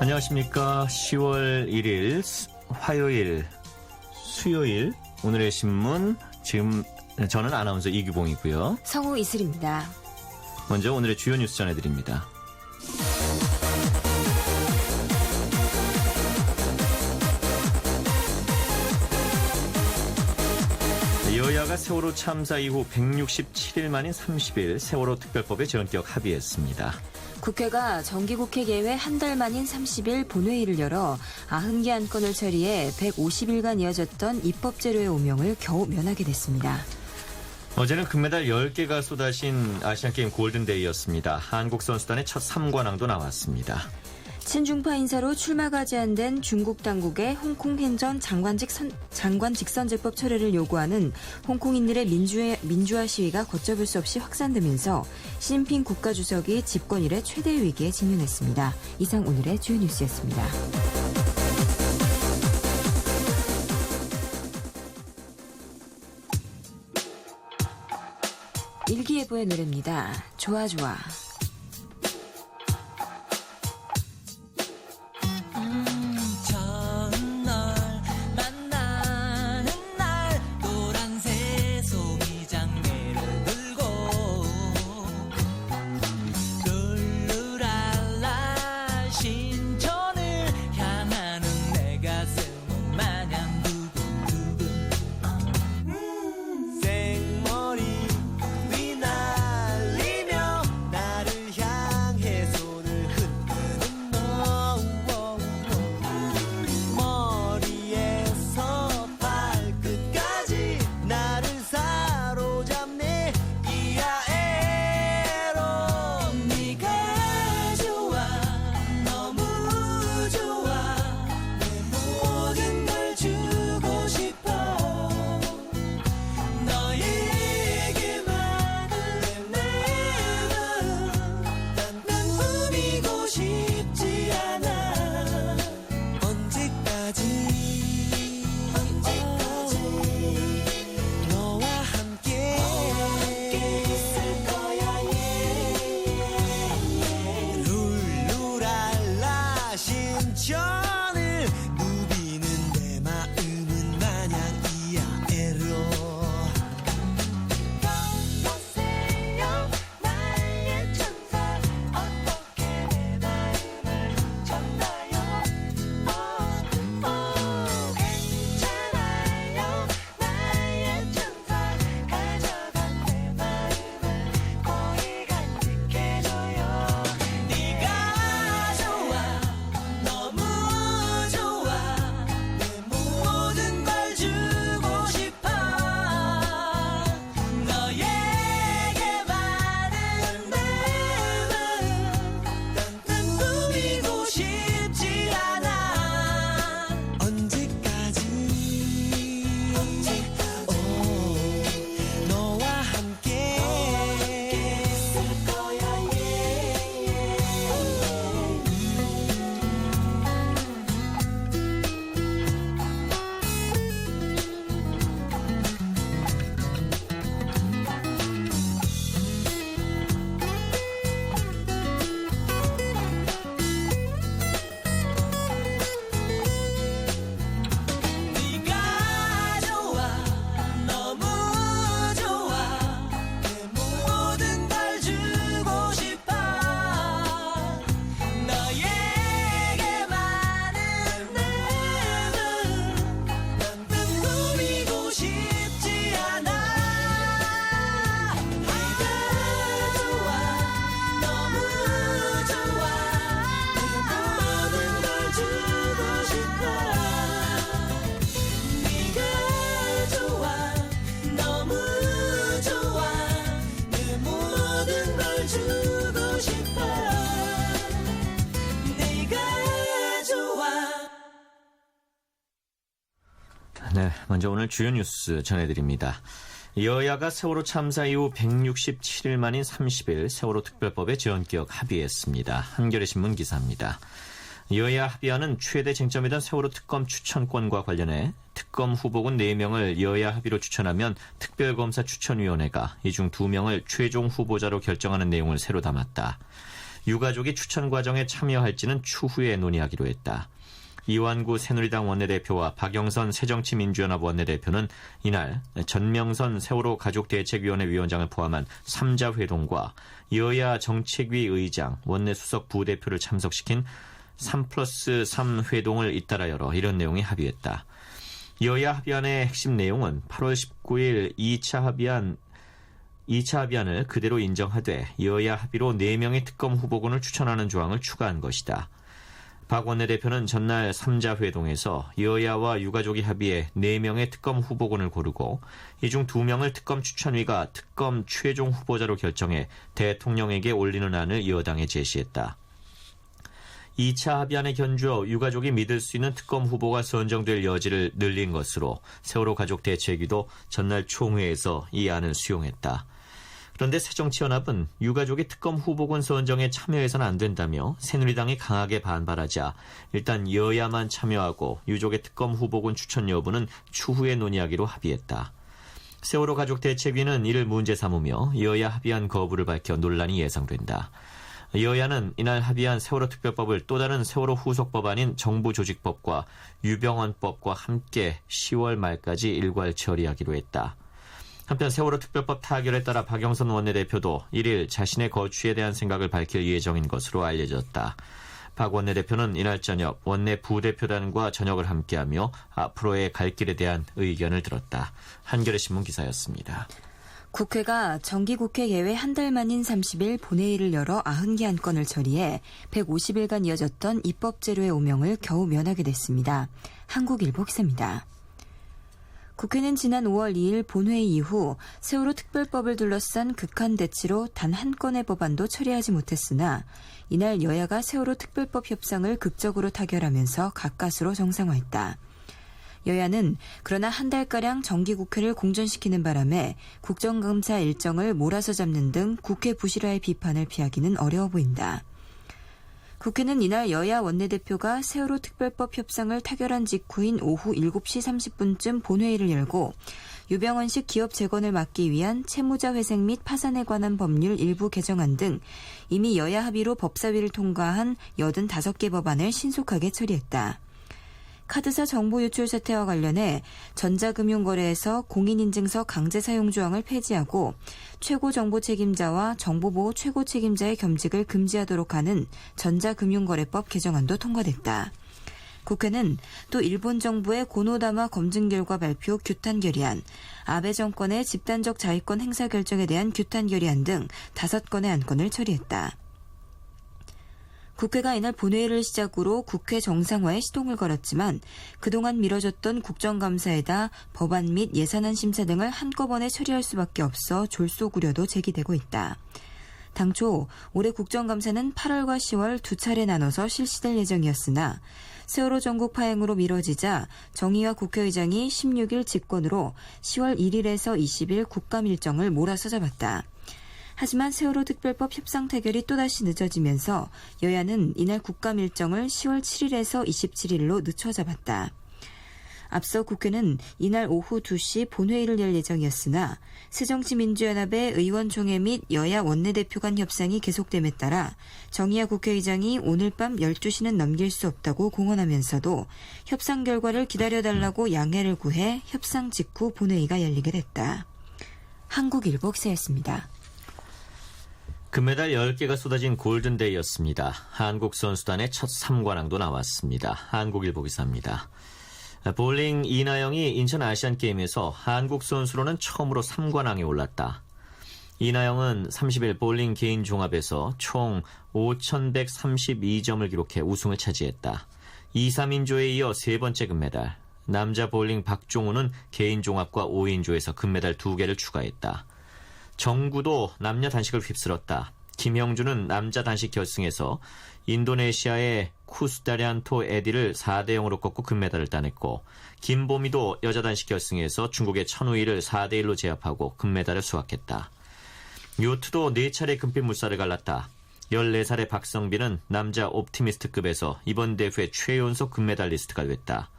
안녕하십니까. 10월 1일 화요일, 수요일 오늘의 신문 지금 저는 아나운서 이규봉이고요. 성우 이슬입니다. 먼저 오늘의 주요 뉴스 전해드립니다. 여야가 세월호 참사 이후 167일 만인 30일 세월호 특별법에 전격 합의했습니다. 국회가 정기국회 개회 한 달 만인 30일 본회의를 열어 90개 안건을 처리해 150일간 이어졌던 입법제로의 오명을 겨우 면하게 됐습니다. 어제는 금메달 10개가 쏟아진 아시안게임 골든데이였습니다. 한국 선수단의 첫 3관왕도 나왔습니다. 친중파 인사로 출마가 제한된 중국 당국의 홍콩 행정 장관 직선제법 철회를 요구하는 홍콩인들의 민주화 시위가 걷잡을 수 없이 확산되면서 시진핑 국가주석이 집권 이래 최대 위기에 직면했습니다. 이상 오늘의 주요 뉴스였습니다. 일기예보의 노래입니다. 좋아 좋아. 네, 먼저 오늘 주요 뉴스 전해드립니다. 여야가 세월호 참사 이후 167일 만인 30일 세월호 특별법에 전격 합의했습니다. 한겨레 신문 기사입니다. 여야 합의안은 최대 쟁점이던 세월호 특검 추천권과 관련해 특검 후보군 4명을 여야 합의로 추천하면 특별검사 추천위원회가 이 중 2명을 최종 후보자로 결정하는 내용을 새로 담았다. 유가족이 추천 과정에 참여할지는 추후에 논의하기로 했다. 이완구 새누리당 원내대표와 박영선 새정치민주연합 원내대표는 이날 전명선 세월호 가족대책위원회 위원장을 포함한 3자 회동과 여야 정책위 의장, 원내수석 부대표를 참석시킨 3+3 회동을 잇따라 열어 이런 내용에 합의했다. 여야 합의안의 핵심 내용은 8월 19일 2차 합의안을 그대로 인정하되 여야 합의로 4명의 특검 후보군을 추천하는 조항을 추가한 것이다. 박 원내대표는 전날 3자 회동에서 여야와 유가족이 합의해 4명의 특검 후보군을 고르고 이 중 2명을 특검 추천위가 특검 최종 후보자로 결정해 대통령에게 올리는 안을 여당에 제시했다. 2차 합의안에 견주어 유가족이 믿을 수 있는 특검 후보가 선정될 여지를 늘린 것으로 세월호 가족 대책위도 전날 총회에서 이 안을 수용했다. 그런데 새정치연합은 유가족이 특검 후보군 선정에 참여해서는 안 된다며 새누리당이 강하게 반발하자 일단 여야만 참여하고 유족의 특검 후보군 추천 여부는 추후에 논의하기로 합의했다. 세월호 가족 대책위는 이를 문제 삼으며 여야 합의안 거부를 밝혀 논란이 예상된다. 여야는 이날 합의한 세월호 특별법을 또 다른 세월호 후속 법안인 정부조직법과 유병헌법과 함께 10월 말까지 일괄 처리하기로 했다. 한편 세월호 특별법 타결에 따라 박영선 원내대표도 1일 자신의 거취에 대한 생각을 밝힐 예정인 것으로 알려졌다. 박 원내대표는 이날 저녁 원내 부대표단과 저녁을 함께하며 앞으로의 갈 길에 대한 의견을 들었다. 한겨레 신문 기사였습니다. 국회가 정기국회 예외 한 달 만인 30일 본회의를 열어 90개 안건을 처리해 150일간 이어졌던 입법제로의 오명을 겨우 면하게 됐습니다. 한국일보 기사입니다. 국회는 지난 5월 2일 본회의 이후 세월호 특별법을 둘러싼 극한 대치로 단 한 건의 법안도 처리하지 못했으나 이날 여야가 세월호 특별법 협상을 극적으로 타결하면서 가까스로 정상화했다. 여야는 그러나 한 달가량 정기국회를 공전시키는 바람에 국정감사 일정을 몰아서 잡는 등 국회 부실화의 비판을 피하기는 어려워 보인다. 국회는 이날 여야 원내대표가 세월호 특별법 협상을 타결한 직후인 오후 7시 30분쯤 본회의를 열고 유병헌식 기업 재건을 막기 위한 채무자 회생 및 파산에 관한 법률 일부 개정안 등 이미 여야 합의로 법사위를 통과한 85개 법안을 신속하게 처리했다. 카드사 정보 유출 사태와 관련해 전자금융거래에서 공인인증서 강제 사용 조항을 폐지하고 최고 정보 책임자와 정보보호 최고 책임자의 겸직을 금지하도록 하는 전자금융거래법 개정안도 통과됐다. 국회는 또 일본 정부의 고노다마 검증 결과 발표 규탄 결의안, 아베 정권의 집단적 자위권 행사 결정에 대한 규탄 결의안 등 5건의 안건을 처리했다. 국회가 이날 본회의를 시작으로 국회 정상화에 시동을 걸었지만 그동안 미뤄졌던 국정감사에다 법안 및 예산안 심사 등을 한꺼번에 처리할 수밖에 없어 졸속 우려도 제기되고 있다. 당초 올해 국정감사는 8월과 10월 두 차례 나눠서 실시될 예정이었으나 세월호 전국 파행으로 미뤄지자 정의와 국회의장이 16일 직권으로 10월 1일에서 20일 국감 일정을 몰아서 잡았다. 하지만 세월호 특별법 협상 타결이 또다시 늦어지면서 여야는 이날 국감 일정을 10월 7일에서 27일로 늦춰 잡았다. 앞서 국회는 이날 오후 2시 본회의를 열 예정이었으나 새정치민주연합의 의원총회 및 여야 원내대표 간 협상이 계속됨에 따라 정의아 국회의장이 오늘 밤 12시는 넘길 수 없다고 공언하면서도 협상 결과를 기다려달라고 양해를 구해 협상 직후 본회의가 열리게 됐다. 한국일보 기사였습니다. 금메달 10개가 쏟아진 골든데이였습니다. 한국 선수단의 첫 3관왕도 나왔습니다. 한국일보 기사입니다. 볼링 이나영이 인천 아시안게임에서 한국 선수로는 처음으로 3관왕에 올랐다. 이나영은 30일 볼링 개인 종합에서 총 5,132점을 기록해 우승을 차지했다. 2, 3인조에 이어 세 번째 금메달. 남자 볼링 박종우는 개인 종합과 5인조에서 금메달 2개를 추가했다. 정구도 남녀 단식을 휩쓸었다. 김형준은 남자 단식 결승에서 인도네시아의 쿠스다리안토 에디를 4대0으로 꺾고 금메달을 따냈고 김보미도 여자 단식 결승에서 중국의 천우이를 4대1로 제압하고 금메달을 수확했다. 요트도 4차례 금빛 물살을 갈랐다. 14살의 박성빈은 남자 옵티미스트급에서 이번 대회 최연소 금메달리스트가 됐다.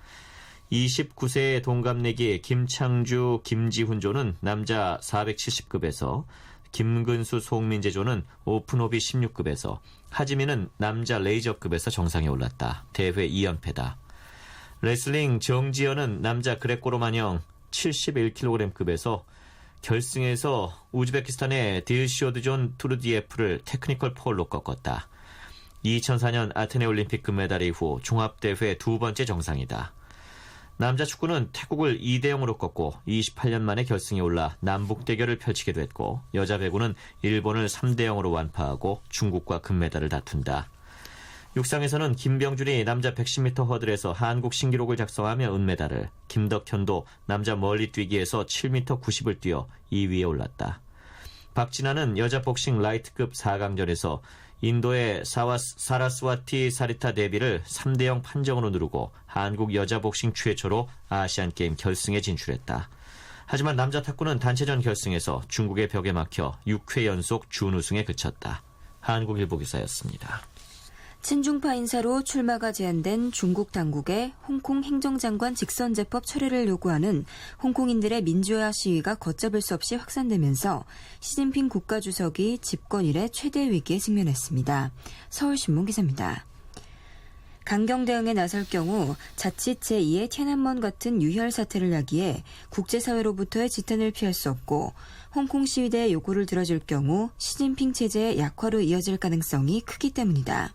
29세의 동갑내기 김창주, 김지훈조는 남자 470급에서 김근수 송민재조는 오픈호비 16급에서, 하지민은 남자 레이저급에서 정상에 올랐다. 대회 2연패다. 레슬링 정지현은 남자 그레코로마냥 71kg급에서 결승에서 우즈베키스탄의 딜시오드존 투르디에프를 테크니컬 폴로 꺾었다. 2004년 아테네 올림픽 금메달 이후 종합대회 두 번째 정상이다. 남자 축구는 태국을 2대0으로 꺾고 28년 만에 결승에 올라 남북 대결을 펼치게 됐고, 여자 배구는 일본을 3대0으로 완파하고 중국과 금메달을 다툰다. 육상에서는 김병준이 남자 110m 허들에서 한국 신기록을 작성하며 은메달을, 김덕현도 남자 멀리뛰기에서 7m 90을 뛰어 2위에 올랐다. 박진아는 여자 복싱 라이트급 4강전에서 인도의 사라스와티 사리타 데비를 3대0 판정으로 누르고 한국 여자 복싱 최초로 아시안게임 결승에 진출했다. 하지만 남자 탁구는 단체전 결승에서 중국의 벽에 막혀 6회 연속 준우승에 그쳤다. 한국일보 기사였습니다. 친중파 인사로 출마가 제한된 중국 당국의 홍콩 행정장관 직선제법 철회를 요구하는 홍콩인들의 민주화 시위가 걷잡을 수 없이 확산되면서 시진핑 국가주석이 집권 이래 최대 위기에 직면했습니다. 서울신문 기사입니다. 강경 대응에 나설 경우 자칫 제2의天安門 같은 유혈 사태를 야기해 국제사회로부터의 지탄을 피할 수 없고, 홍콩 시위대의 요구를 들어줄 경우 시진핑 체제의 약화로 이어질 가능성이 크기 때문이다.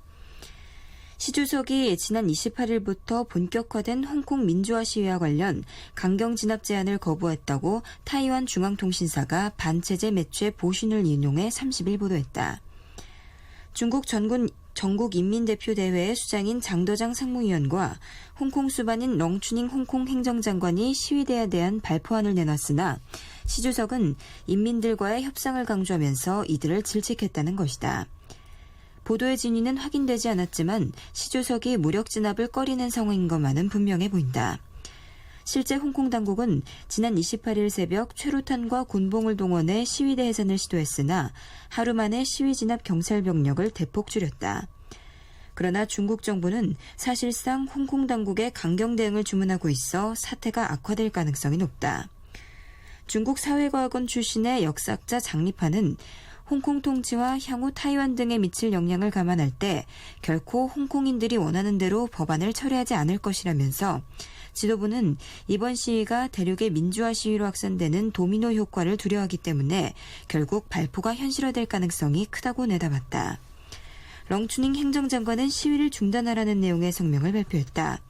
시 주석이 지난 28일부터 본격화된 홍콩 민주화 시위와 관련 강경 진압 제안을 거부했다고 타이완 중앙통신사가 반체제 매체 보신을 인용해 30일 보도했다. 중국 전국인민대표대회의 수장인 장더장 상무위원과 홍콩 수반인 렁추닝 홍콩 행정장관이 시위대에 대한 발표안을 내놨으나 시 주석은 인민들과의 협상을 강조하면서 이들을 질책했다는 것이다. 보도의 진위는 확인되지 않았지만 시 주석이 무력 진압을 꺼리는 상황인 것만은 분명해 보인다. 실제 홍콩 당국은 지난 28일 새벽 최루탄과 곤봉을 동원해 시위대 해산을 시도했으나 하루 만에 시위 진압 경찰 병력을 대폭 줄였다. 그러나 중국 정부는 사실상 홍콩 당국의 강경 대응을 주문하고 있어 사태가 악화될 가능성이 높다. 중국 사회과학원 출신의 역사학자 장리파는 홍콩 통치와 향후 타이완 등에 미칠 영향을 감안할 때 결코 홍콩인들이 원하는 대로 법안을 철회하지 않을 것이라면서, 지도부는 이번 시위가 대륙의 민주화 시위로 확산되는 도미노 효과를 두려워하기 때문에 결국 발포가 현실화될 가능성이 크다고 내다봤다. 렁추닝 행정장관은 시위를 중단하라는 내용의 성명을 발표했다.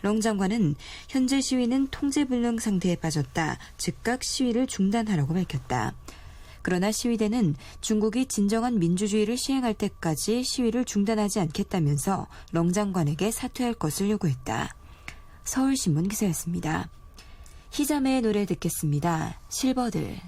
렁 장관은 현재 시위는 통제불능 상태에 빠졌다. 즉각 시위를 중단하라고 밝혔다. 그러나 시위대는 중국이 진정한 민주주의를 시행할 때까지 시위를 중단하지 않겠다면서 렁 장관에게 사퇴할 것을 요구했다. 서울신문 기사였습니다. 희자매의 노래 듣겠습니다. 실버들.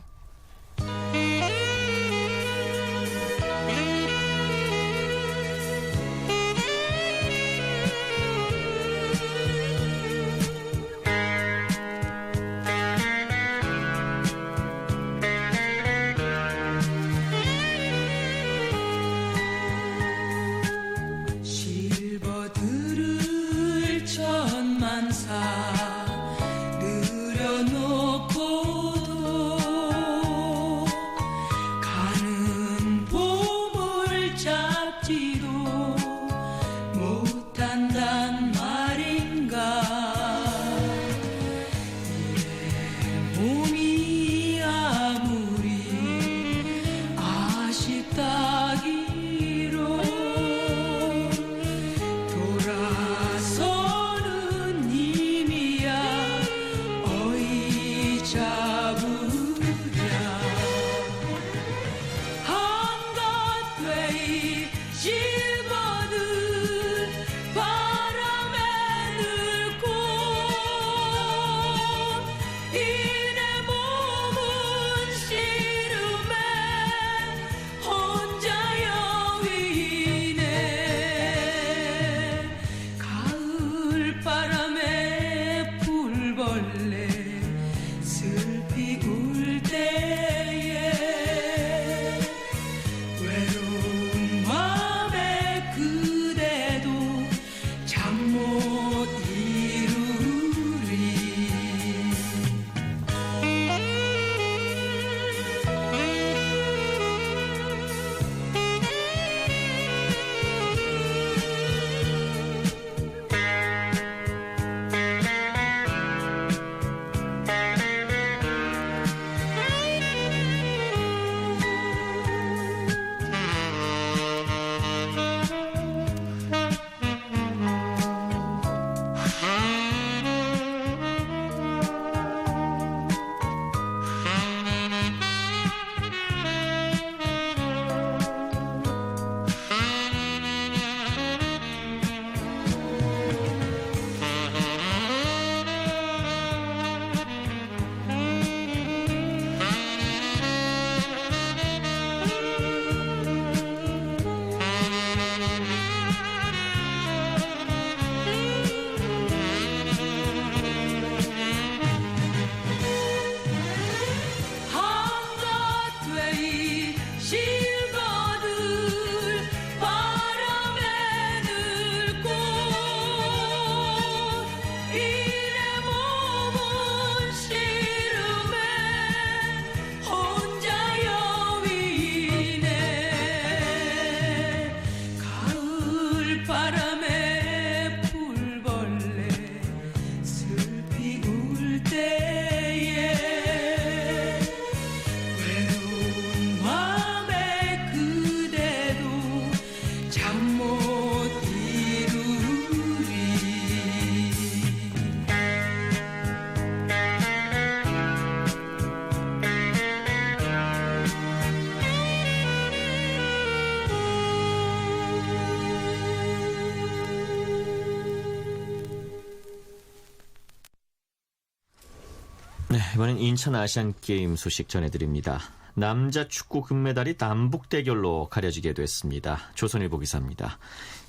네, 이번엔 인천 아시안게임 소식 전해드립니다. 남자 축구 금메달이 남북 대결로 가려지게 됐습니다. 조선일보 기사입니다.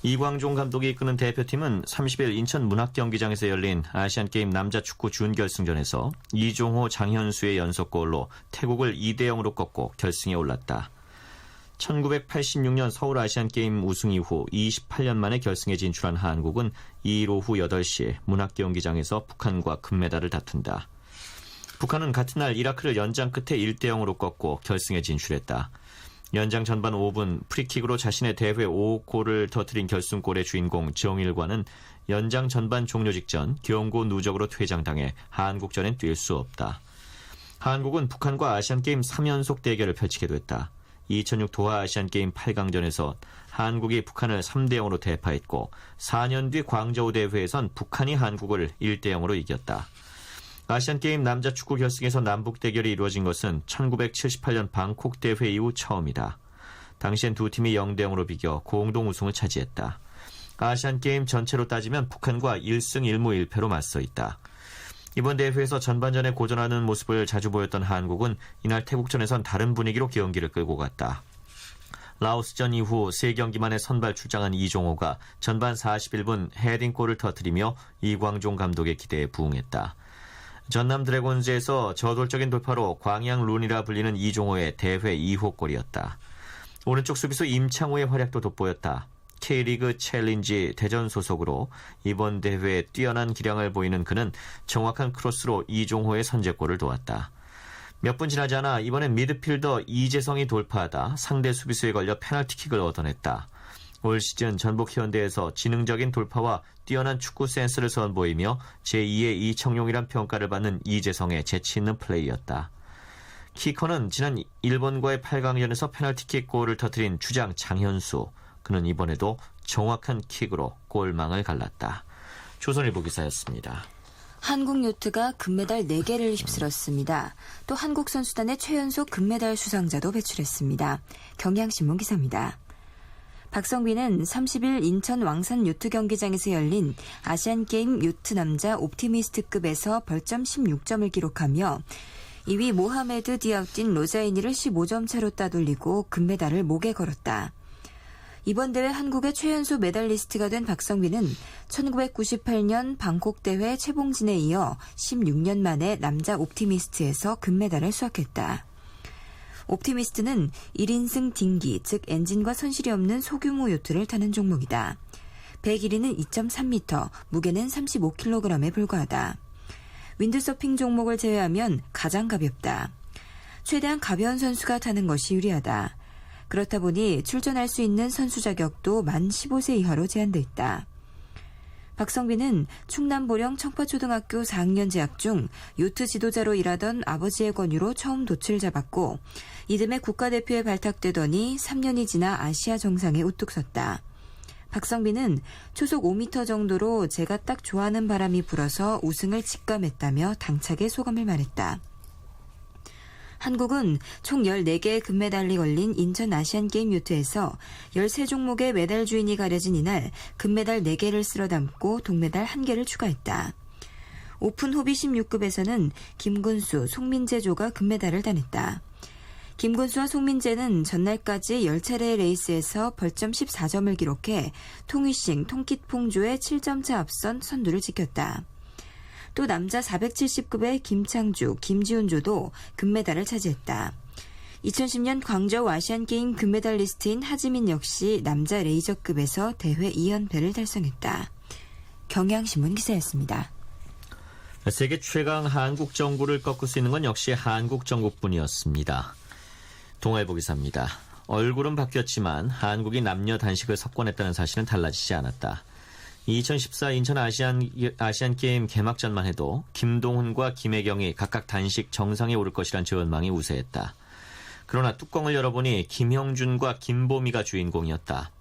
이광종 감독이 이끄는 대표팀은 30일 인천 문학경기장에서 열린 아시안게임 남자 축구 준결승전에서 이종호, 장현수의 연속골로 태국을 2대0으로 꺾고 결승에 올랐다. 1986년 서울 아시안게임 우승 이후 28년 만에 결승에 진출한 한국은 2일 오후 8시 문학경기장에서 북한과 금메달을 다툰다. 북한은 같은 날 이라크를 연장 끝에 1대0으로 꺾고 결승에 진출했다. 연장 전반 5분 프리킥으로 자신의 대회 5호 골을 터뜨린 결승골의 주인공 정일관은 연장 전반 종료 직전 경고 누적으로 퇴장당해 한국전엔 뛸 수 없다. 한국은 북한과 아시안게임 3연속 대결을 펼치게 됐다. 2006 도하 아시안게임 8강전에서 한국이 북한을 3대0으로 대파했고 4년 뒤 광저우 대회에선 북한이 한국을 1대0으로 이겼다. 아시안게임 남자 축구 결승에서 남북 대결이 이루어진 것은 1978년 방콕 대회 이후 처음이다. 당시엔 두 팀이 0대0으로 비겨 공동 우승을 차지했다. 아시안게임 전체로 따지면 북한과 1승 1무 1패로 맞서 있다. 이번 대회에서 전반전에 고전하는 모습을 자주 보였던 한국은 이날 태국전에선 다른 분위기로 경기를 끌고 갔다. 라오스전 이후 3경기 만에 선발 출장한 이종호가 전반 41분 헤딩골을 터뜨리며 이광종 감독의 기대에 부응했다. 전남 드래곤즈에서 저돌적인 돌파로 광양 룬이라 불리는 이종호의 대회 2호 골이었다. 오른쪽 수비수 임창호의 활약도 돋보였다. K리그 챌린지 대전 소속으로 이번 대회에 뛰어난 기량을 보이는 그는 정확한 크로스로 이종호의 선제골을 도왔다. 몇 분 지나지 않아 이번엔 미드필더 이재성이 돌파하다 상대 수비수에 걸려 페널티킥을 얻어냈다. 올 시즌 전북 현대에서 지능적인 돌파와 뛰어난 축구 센스를 선보이며 제2의 이청용이란 평가를 받는 이재성의 재치 있는 플레이였다. 키커는 지난 일본과의 8강전에서 페널티킥 골을 터뜨린 주장 장현수. 그는 이번에도 정확한 킥으로 골망을 갈랐다. 조선일보 기사였습니다. 한국 요트가 금메달 4개를 휩쓸었습니다. 또 한국 선수단의 최연소 금메달 수상자도 배출했습니다. 경향신문 기사입니다. 박성빈은 30일 인천 왕산 요트 경기장에서 열린 아시안게임 요트 남자 옵티미스트급에서 벌점 16점을 기록하며 2위 모하메드 디아우딘 로자이니를 15점 차로 따돌리고 금메달을 목에 걸었다. 이번 대회 한국의 최연소 메달리스트가 된 박성빈은 1998년 방콕 대회 최봉진에 이어 16년 만에 남자 옵티미스트에서 금메달을 수확했다. 옵티미스트는 1인승 딩기, 즉 엔진과 선실이 없는 소규모 요트를 타는 종목이다. 배 길이는 2.3m, 무게는 35kg에 불과하다. 윈드서핑 종목을 제외하면 가장 가볍다. 최대한 가벼운 선수가 타는 것이 유리하다. 그렇다 보니 출전할 수 있는 선수 자격도 만 15세 이하로 제한돼 있다. 박성빈은 충남 보령 청파초등학교 4학년 재학 중 요트 지도자로 일하던 아버지의 권유로 처음 돛을 잡았고 이듬해 국가대표에 발탁되더니 3년이 지나 아시아 정상에 우뚝 섰다. 박성빈은 초속 5m 정도로 제가 딱 좋아하는 바람이 불어서 우승을 직감했다며 당차게 소감을 말했다. 한국은 총 14개의 금메달이 걸린 인천 아시안게임 요트에서 13종목의 메달 주인이 가려진 이날 금메달 4개를 쓸어 담고 동메달 1개를 추가했다. 오픈 호비 16급에서는 김근수, 송민재조가 금메달을 따냈다. 김근수와 송민재는 전날까지 10차례의 레이스에서 벌점 14점을 기록해 통위싱, 통킷퐁조의 7점차 앞선 선두를 지켰다. 또 남자 470급의 김창주, 김지훈조도 금메달을 차지했다. 2010년 광저우 아시안게임 금메달리스트인 하지민 역시 남자 레이저급에서 대회 2연패를 달성했다. 경향신문 기사였습니다. 세계 최강 한국 정구를 꺾을 수 있는 건 역시 한국 정구뿐이었습니다. 동아일보 기사입니다. 얼굴은 바뀌었지만 한국이 남녀 단식을 석권했다는 사실은 달라지지 않았다. 2014 인천 아시안게임 개막전만 해도 김동훈과 김혜경이 각각 단식 정상에 오를 것이란 전망이 우세했다. 그러나 뚜껑을 열어보니 김형준과 김보미가 주인공이었다.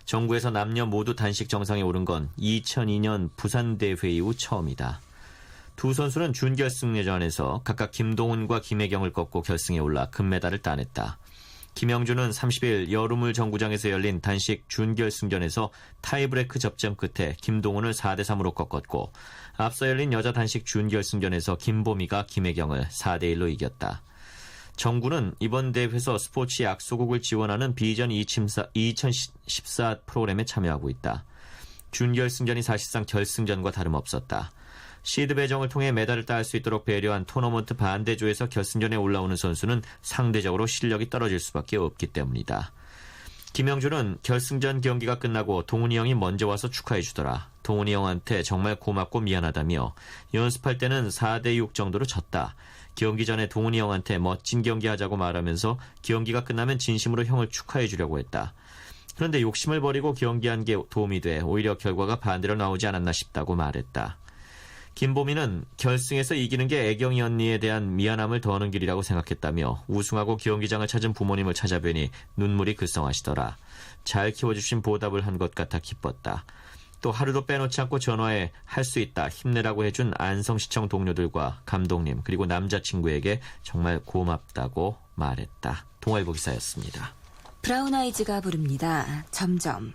정구에서 남녀 모두 단식 정상에 오른 건 2002년 부산대회 이후 처음이다. 두 선수는 준결승 예전에서 각각 김동훈과 김혜경을 꺾고 결승에 올라 금메달을 따냈다. 김영준은 30일 여름을 정구장에서 열린 단식 준결승전에서 타이브레이크 접전 끝에 김동훈을 4대3으로 꺾었고 앞서 열린 여자 단식 준결승전에서 김보미가 김혜경을 4대1로 이겼다. 정구는 이번 대회에서 스포츠 약소국을 지원하는 비전 2014 프로그램에 참여하고 있다. 준결승전이 사실상 결승전과 다름없었다. 시드 배정을 통해 메달을 따을 수 있도록 배려한 토너먼트 반대조에서 결승전에 올라오는 선수는 상대적으로 실력이 떨어질 수밖에 없기 때문이다. 김영준은 결승전 경기가 끝나고 동훈이 형이 먼저 와서 축하해주더라. 동훈이 형한테 정말 고맙고 미안하다며 연습할 때는 4대6 정도로 졌다. 경기 전에 동훈이 형한테 멋진 경기 하자고 말하면서 경기가 끝나면 진심으로 형을 축하해주려고 했다. 그런데 욕심을 버리고 경기한 게 도움이 돼 오히려 결과가 반대로 나오지 않았나 싶다고 말했다. 김보미는 결승에서 이기는 게 애경이 언니에 대한 미안함을 더하는 길이라고 생각했다며 우승하고 경기장을 찾은 부모님을 찾아뵈니 눈물이 글썽하시더라. 잘 키워주신 보답을 한 것 같아 기뻤다. 또 하루도 빼놓지 않고 전화해 할 수 있다 힘내라고 해준 안성시청 동료들과 감독님 그리고 남자친구에게 정말 고맙다고 말했다. 동아일보 기사였습니다. 브라운 아이즈가 부릅니다. 점점.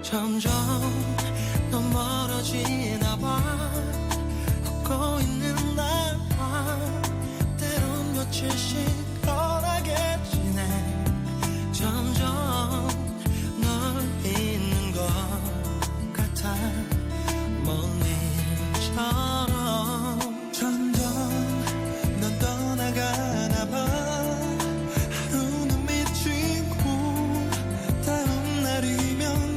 점점 너 멀어지나 봐 웃고 있는 나와 때론 며칠씩 편하게 지내 점점 널 잊는 것 같아 먼 일처럼 점점 넌 떠나가나 봐 하루는 미치고 다음 날이면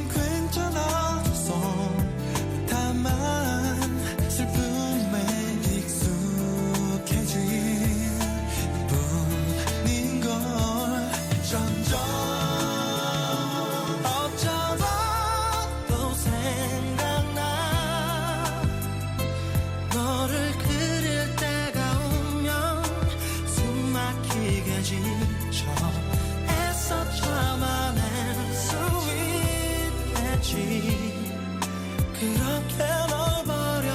그렇게 널 버려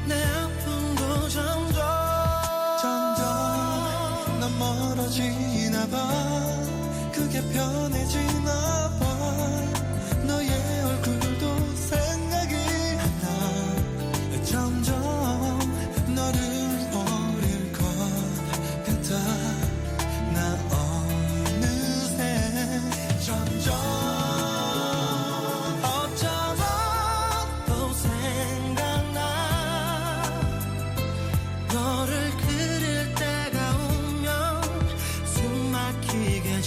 내 아픔도 점점 넌 멀어지나 봐 그게 편해지나 봐 너의 얼굴도 생각이 나 점점 너를 버릴 것 같아 나 어느새 점점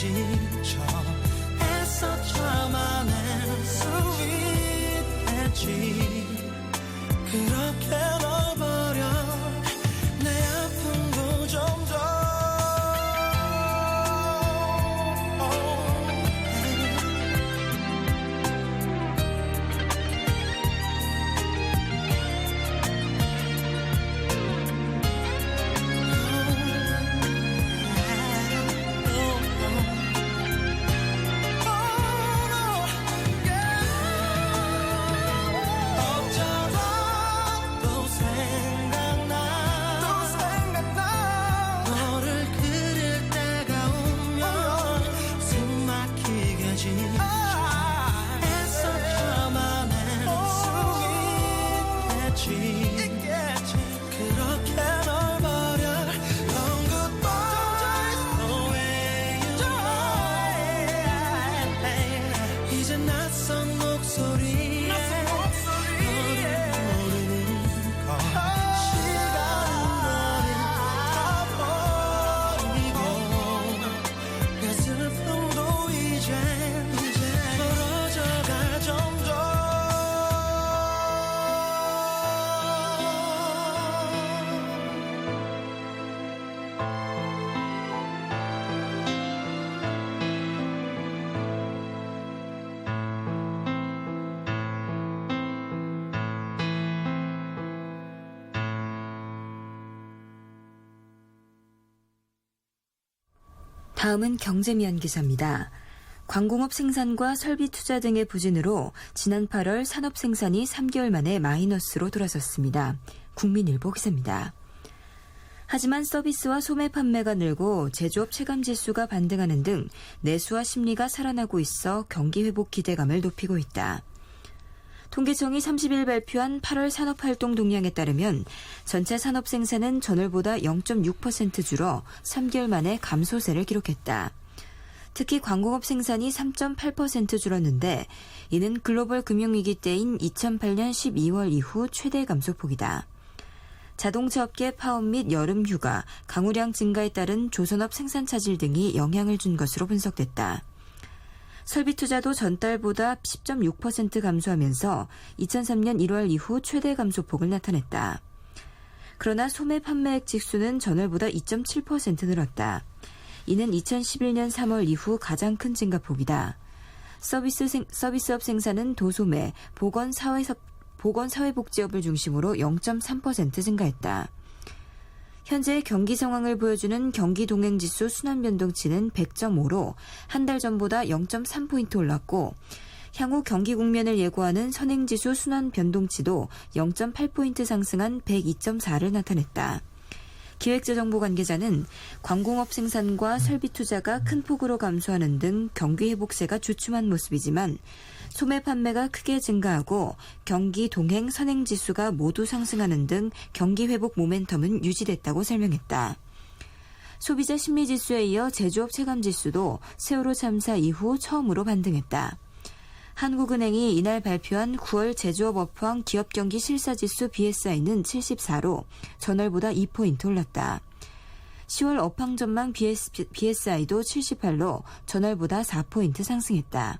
지쳐 애써 참아낼 수 있겠지 그렇게 널 버려 내 아픔도 점점 다음은 경제미연 기사입니다. 광공업 생산과 설비 투자 등의 부진으로 지난 8월 산업 생산이 3개월 만에 마이너스로 돌아섰습니다. 국민일보 기사입니다. 하지만 서비스와 소매 판매가 늘고 제조업 체감 지수가 반등하는 등 내수와 심리가 살아나고 있어 경기 회복 기대감을 높이고 있다. 통계청이 30일 발표한 8월 산업활동 동향에 따르면 전체 산업 생산은 전월보다 0.6% 줄어 3개월 만에 감소세를 기록했다. 특히 광공업 생산이 3.8% 줄었는데 이는 글로벌 금융위기 때인 2008년 12월 이후 최대 감소폭이다. 자동차 업계 파업 및 여름 휴가, 강우량 증가에 따른 조선업 생산 차질 등이 영향을 준 것으로 분석됐다. 설비 투자도 전달보다 10.6% 감소하면서 2003년 1월 이후 최대 감소폭을 나타냈다. 그러나 소매 판매액 지수는 전월보다 2.7% 늘었다. 이는 2011년 3월 이후 가장 큰 증가폭이다. 서비스업 생산은 도소매, 보건사회복지업을 중심으로 0.3% 증가했다. 현재 경기 상황을 보여주는 경기동행지수 순환변동치는 100.5로 한 달 전보다 0.3포인트 올랐고 향후 경기 국면을 예고하는 선행지수 순환변동치도 0.8포인트 상승한 102.4를 나타냈다. 기획재정부 관계자는 광공업 생산과 설비 투자가 큰 폭으로 감소하는 등 경기 회복세가 주춤한 모습이지만 소매 판매가 크게 증가하고 경기 동행 선행지수가 모두 상승하는 등 경기 회복 모멘텀은 유지됐다고 설명했다. 소비자 심리지수에 이어 제조업 체감지수도 세월호 참사 이후 처음으로 반등했다. 한국은행이 이날 발표한 9월 제조업 업황 기업경기 실사지수 BSI는 74로 전월보다 2포인트 올랐다. 10월 업황 전망 BSI도 78로 전월보다 4포인트 상승했다.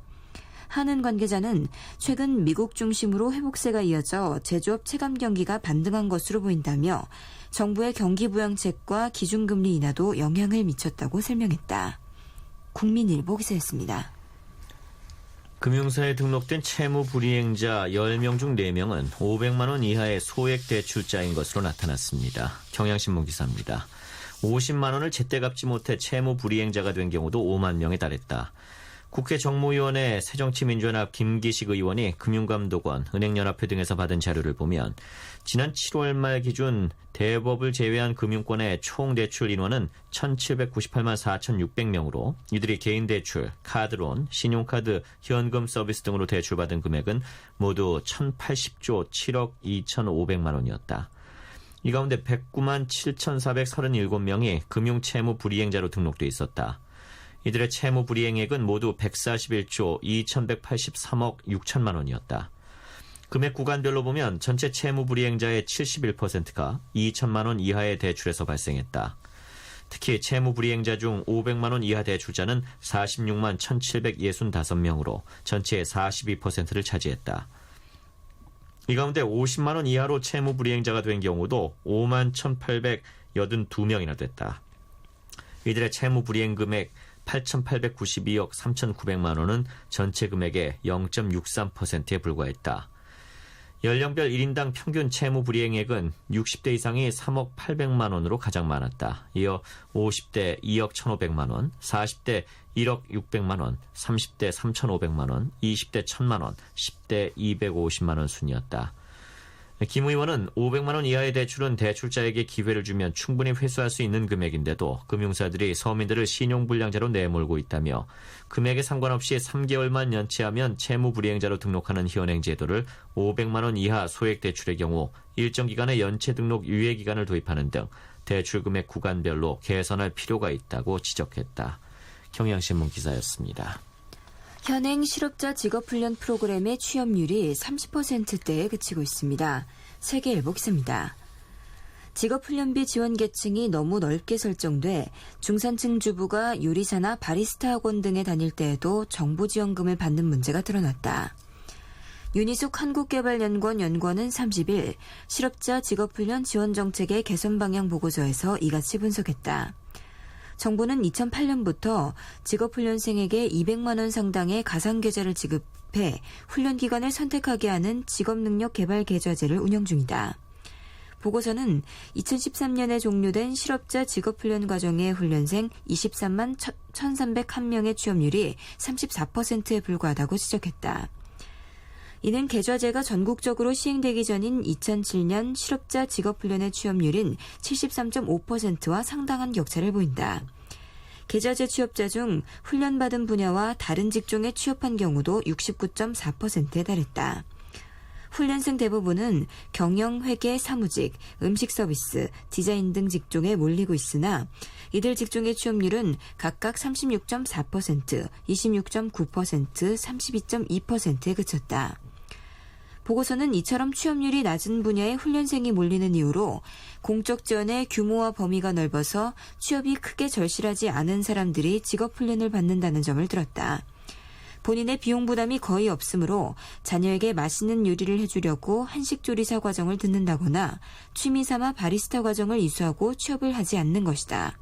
한은 관계자는 최근 미국 중심으로 회복세가 이어져 제조업 체감 경기가 반등한 것으로 보인다며 정부의 경기 부양책과 기준금리 인하도 영향을 미쳤다고 설명했다. 국민일보 기사였습니다. 금융사에 등록된 채무 불이행자 10명 중 4명은 500만 원 이하의 소액 대출자인 것으로 나타났습니다. 경향신문 기사입니다. 50만 원을 제때 갚지 못해 채무 불이행자가 된 경우도 5만 명에 달했다. 국회 정무위원회 새정치민주연합 김기식 의원이 금융감독원, 은행연합회 등에서 받은 자료를 보면 지난 7월 말 기준 대법을 제외한 금융권의 총 대출 인원은 1,798만 4,600명으로 이들이 개인 대출, 카드론, 신용카드, 현금 서비스 등으로 대출받은 금액은 모두 1,080조 7억 2,500만 원이었다. 이 가운데 109만 7,437명이 금융채무 불이행자로 등록돼 있었다. 이들의 채무 불이행액은 모두 141조 2,183억 6천만 원이었다. 금액 구간별로 보면 전체 채무 불이행자의 71%가 2천만 원 이하의 대출에서 발생했다. 특히 채무 불이행자 중 500만 원 이하 대출자는 46만 1,765명으로 전체의 42%를 차지했다. 이 가운데 50만 원 이하로 채무 불이행자가 된 경우도 5만 1,882명이나 됐다. 이들의 채무 불이행 금액 8,892억 3,900만 원은 전체 금액의 0.63%에 불과했다. 연령별 1인당 평균 채무 불이행액은 60대 이상이 3억 800만 원으로 가장 많았다. 이어 50대 2억 1,500만 원, 40대 1억 600만 원, 30대 3,500만 원, 20대 1,000만 원, 10대 250만 원 순이었다. 김 의원은 500만 원 이하의 대출은 대출자에게 기회를 주면 충분히 회수할 수 있는 금액인데도 금융사들이 서민들을 신용불량자로 내몰고 있다며 금액에 상관없이 3개월만 연체하면 채무불이행자로 등록하는 현행 제도를 500만 원 이하 소액대출의 경우 일정 기간의 연체 등록 유예 기간을 도입하는 등 대출 금액 구간별로 개선할 필요가 있다고 지적했다. 경향신문 기사였습니다. 현행 실업자 직업훈련 프로그램의 취업률이 30%대에 그치고 있습니다. 세계일보 기사입니다. 직업훈련비 지원 계층이 너무 넓게 설정돼 중산층 주부가 요리사나 바리스타 학원 등에 다닐 때에도 정부 지원금을 받는 문제가 드러났다. 윤희숙 한국개발연구원 연구원은 30일 실업자 직업훈련 지원 정책의 개선 방향 보고서에서 이같이 분석했다. 정부는 2008년부터 직업훈련생에게 200만 원 상당의 가상계좌를 지급해 훈련기관을 선택하게 하는 직업능력개발계좌제를 운영 중이다. 보고서는 2013년에 종료된 실업자 직업훈련 과정의 훈련생 23만 1,301명의 취업률이 34%에 불과하다고 지적했다. 이는 계좌제가 전국적으로 시행되기 전인 2007년 실업자 직업훈련의 취업률인 73.5%와 상당한 격차를 보인다. 계좌제 취업자 중 훈련받은 분야와 다른 직종에 취업한 경우도 69.4%에 달했다. 훈련생 대부분은 경영, 회계, 사무직, 음식 서비스, 디자인 등 직종에 몰리고 있으나 이들 직종의 취업률은 각각 36.4%, 26.9%, 32.2%에 그쳤다. 보고서는 이처럼 취업률이 낮은 분야의 훈련생이 몰리는 이유로 공적 지원의 규모와 범위가 넓어서 취업이 크게 절실하지 않은 사람들이 직업훈련을 받는다는 점을 들었다. 본인의 비용 부담이 거의 없으므로 자녀에게 맛있는 요리를 해주려고 한식조리사 과정을 듣는다거나 취미삼아 바리스타 과정을 이수하고 취업을 하지 않는 것이다.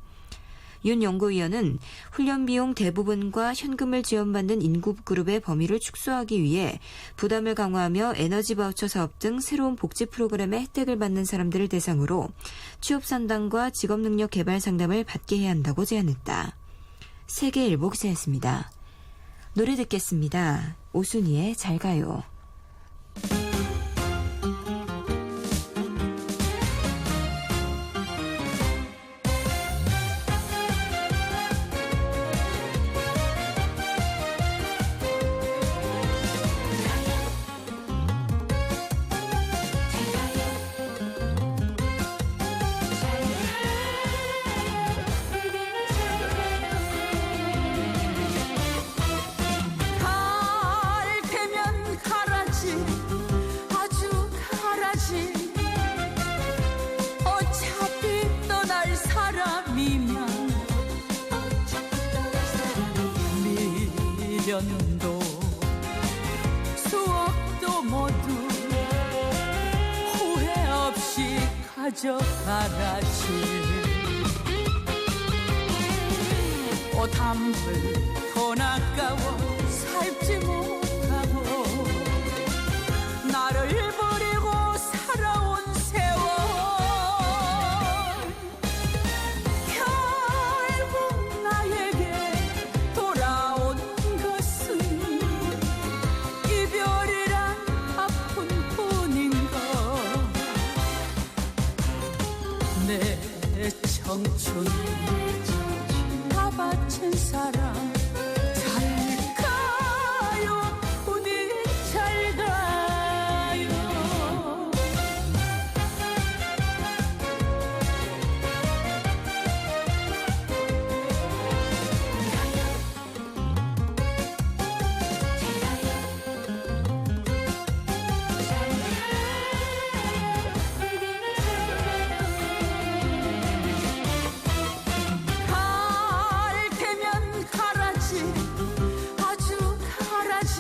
윤 연구위원은 훈련 비용 대부분과 현금을 지원받는 인구그룹의 범위를 축소하기 위해 부담을 강화하며 에너지 바우처 사업 등 새로운 복지 프로그램의 혜택을 받는 사람들을 대상으로 취업 상담과 직업 능력 개발 상담을 받게 해야 한다고 제안했다. 세계일보 기자였습니다. 노래 듣겠습니다. 오순이의 잘 가요. 갈 테면 가라지 아주 가라지 어차피 떠날 사람이면 미련도 수억도 모두 후회 없이 가져가라지 옷 한 벌 돈 아까워 살지 못하고 나를 버리고 살아온 세월 결국 나에게 돌아온 것은 이별이란 아픈 뿐인가 내 청춘 다 바친 사람 잘 가요 부디 잘 가요 갈 테면 가라지 아주 가라지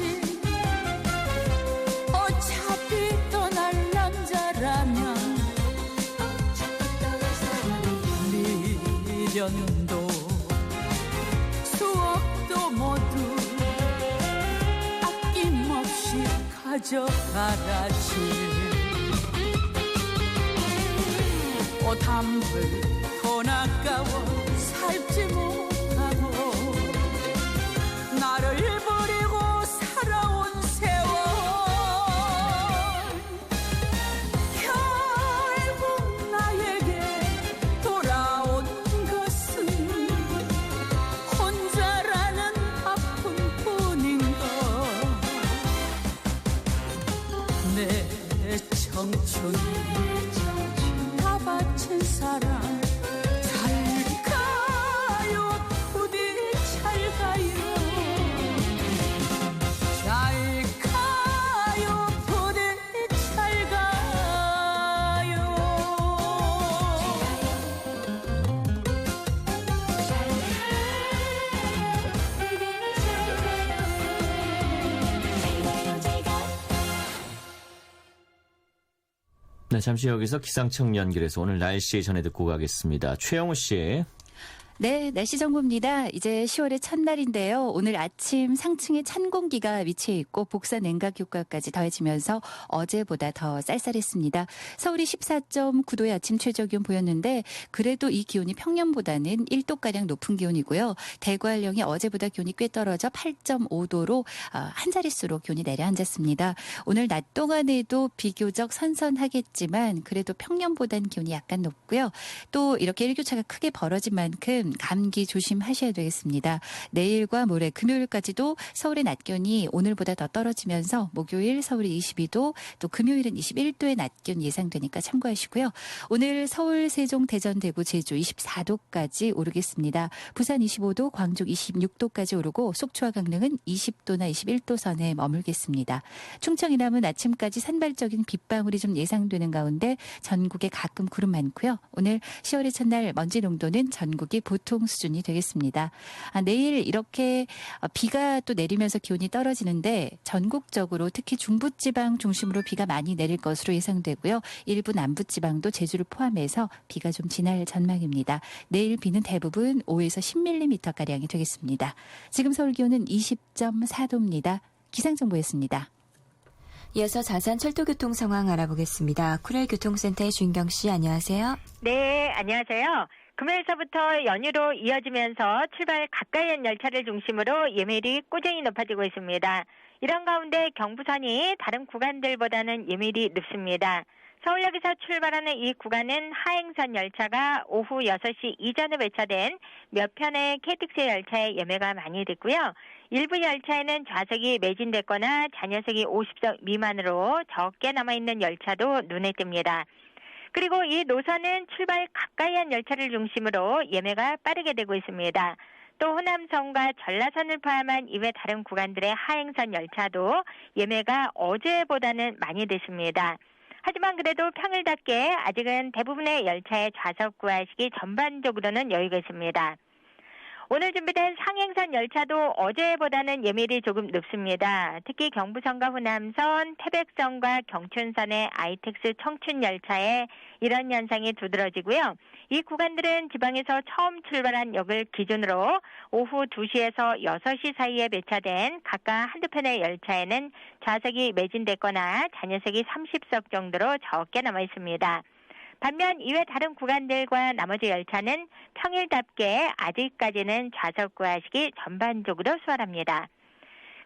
어차피 떠날 남자라면 미련도 수억도 모두 아낌없이 가져가라지 옷 한 벌 돈 아까워 살지 못하고 나를 버리고 살아온 세월 결국 나에게 돌아온 것은 혼자라는 아픈 뿐인가 내 청춘 다 바친 사람 잘 가요 부디 잘 가요 잘 가요 부디 잘 가요 네, 잠시 여기서 기상청 연결해서 오늘 날씨 전해 듣고 가겠습니다. 최영우 씨. 네, 날씨 정보입니다. 이제 10월의 첫날인데요. 오늘 아침 상층에 찬 공기가 위치해 있고 복사 냉각 효과까지 더해지면서 어제보다 더 쌀쌀했습니다. 서울이 14.9도의 아침 최저기온 보였는데 그래도 이 기온이 평년보다는 1도가량 높은 기온이고요. 대구 한령이 어제보다 기온이 꽤 떨어져 8.5도로 한 자릿수로 기온이 내려앉았습니다. 오늘 낮 동안에도 비교적 선선하겠지만 그래도 평년보다는 기온이 약간 높고요. 또 이렇게 일교차가 크게 벌어진 만큼 감기 조심하셔야 되겠습니다. 내일과 모레 금요일까지도 서울의 낮 기온이 오늘보다 더 떨어지면서 목요일 서울이 22도 또 금요일은 21도의 낮 기온 예상되니까 참고하시고요. 오늘 서울, 세종, 대전, 대구, 제주 24도까지 오르겠습니다. 부산 25도, 광주 26도까지 오르고 속초와 강릉은 20도나 21도 선에 머물겠습니다. 충청, 이남은 아침까지 산발적인 빗방울이 좀 예상되는 가운데 전국에 가끔 구름 많고요. 오늘 10월의 첫날 먼지 농도는 전국이 보통 수준이 되겠습니다. 내일 이렇게 비가 또 내리면서 기온이 떨어지는데 전국적으로 특히 중부지방 중심으로 비가 많이 내릴 것으로 예상되고요. 일부 남부지방도 제주를 포함해서 비가 좀 지날 전망입니다. 내일 비는 대부분 5에서 10mm가량이 되겠습니다. 지금 서울 기온은 20.4도입니다. 기상정보였습니다. 이어서 자산 철도교통 상황 알아보겠습니다. 쿠렐 교통센터의 주인경 씨, 안녕하세요. 네, 안녕하세요. 금요일서부터 연휴로 이어지면서 출발 가까이 한 열차를 중심으로 예매율이 꾸준히 높아지고 있습니다. 이런 가운데 경부선이 다른 구간들보다는 예매율이 높습니다. 서울역에서 출발하는 이 구간은 하행선 열차가 오후 6시 이전에 배차된 몇 편의 KTX 열차의 예매가 많이 됐고요. 일부 열차에는 좌석이 매진됐거나 잔여석이 50석 미만으로 적게 남아있는 열차도 눈에 띕니다. 그리고 이 노선은 출발 가까이 한 열차를 중심으로 예매가 빠르게 되고 있습니다. 또 호남선과 전라선을 포함한 이외 다른 구간들의 하행선 열차도 예매가 어제보다는 많이 됐습니다. 하지만 그래도 평일답게 아직은 대부분의 열차의 좌석 구하식이 전반적으로는 여유가 있습니다. 오늘 준비된 상행선 열차도 어제보다는 예매율이 조금 높습니다. 특히 경부선과 호남선, 태백선과 경춘선의 아이텍스 청춘 열차에 이런 현상이 두드러지고요. 이 구간들은 지방에서 처음 출발한 역을 기준으로 오후 2시에서 6시 사이에 배차된 각각 한두 편의 열차에는 좌석이 매진됐거나 잔여석이 30석 정도로 적게 남아 있습니다. 반면 이외 다른 구간들과 나머지 열차는 평일답게 아직까지는 좌석 구하식이 전반적으로 수월합니다.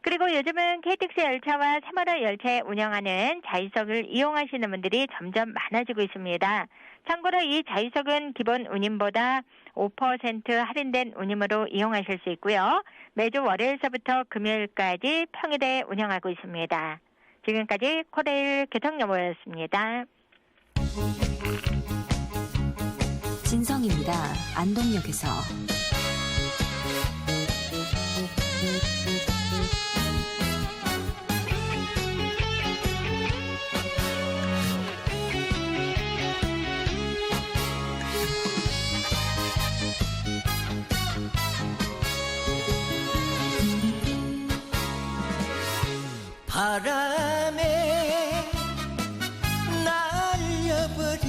그리고 요즘은 KTX 열차와 새마을 열차에 운영하는 자유석을 이용하시는 분들이 점점 많아지고 있습니다. 참고로 이 자유석은 기본 운임보다 5% 할인된 운임으로 이용하실 수 있고요. 매주 월요일서부터 금요일까지 평일에 운영하고 있습니다. 지금까지 코레일 교통정보였습니다. 진성입니다. 안동역에서. 바람에 날려버린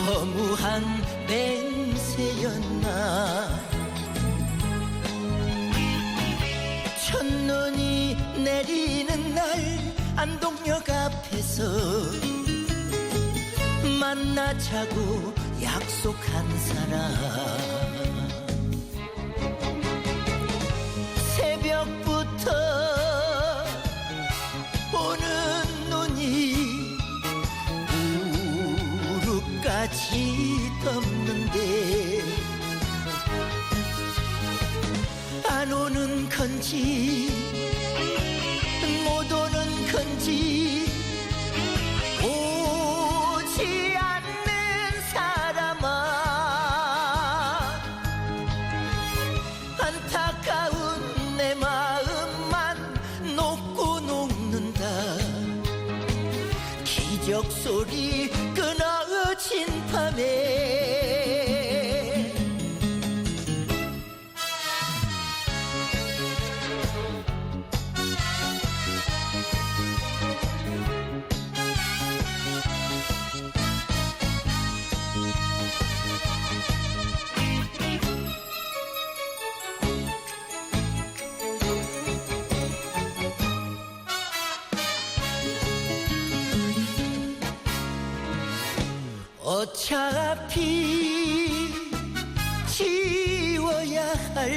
허무한 맹세였나. 첫눈이 내리는 날 안동역 앞에서 만나자고 약속한 사람. 새벽부터 오는 눈이 무릎까지 덮는데 안 오는 건지 못 오는 건지 오지 않는 사람아. 안타까운 내 마음만 녹고 녹는다. 기적 소리 끊어진 밤에 어차피 지워야 할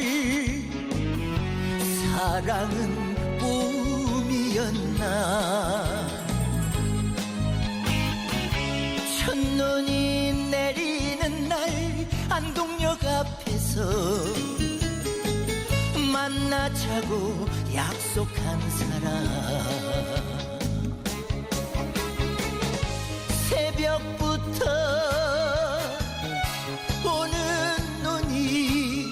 사랑은 꿈이었나. 첫눈이 내리는 날 안동역 앞에서 만나자고 약속한 사람. 새벽부터 오는 눈이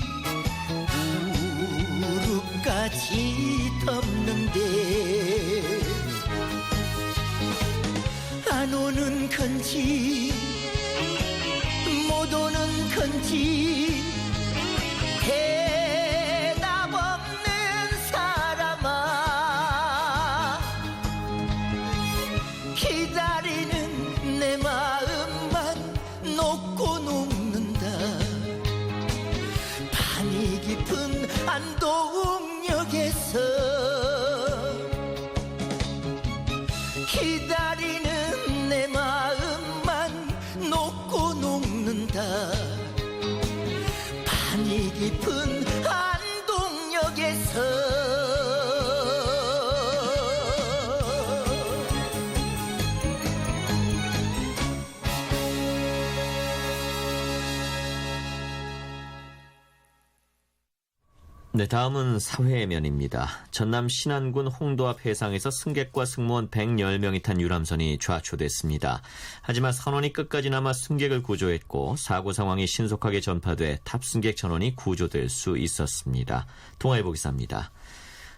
무릎까지 덮는데 안 오는 건지 못 오는 건지 대답 없는 사람아. 기다리는 내 마음만 녹고 녹는다. 파니 깊은 안동역에서 기다리는 내 마음만 녹고 녹는다. 파니 깊은 안동역에서. 네, 다음은 사회면입니다. 전남 신안군 홍도 앞 해상에서 승객과 승무원 110명이 탄 유람선이 좌초됐습니다. 하지만 선원이 끝까지 남아 승객을 구조했고 사고 상황이 신속하게 전파돼 탑승객 전원이 구조될 수 있었습니다. 동아일보 기사입니다.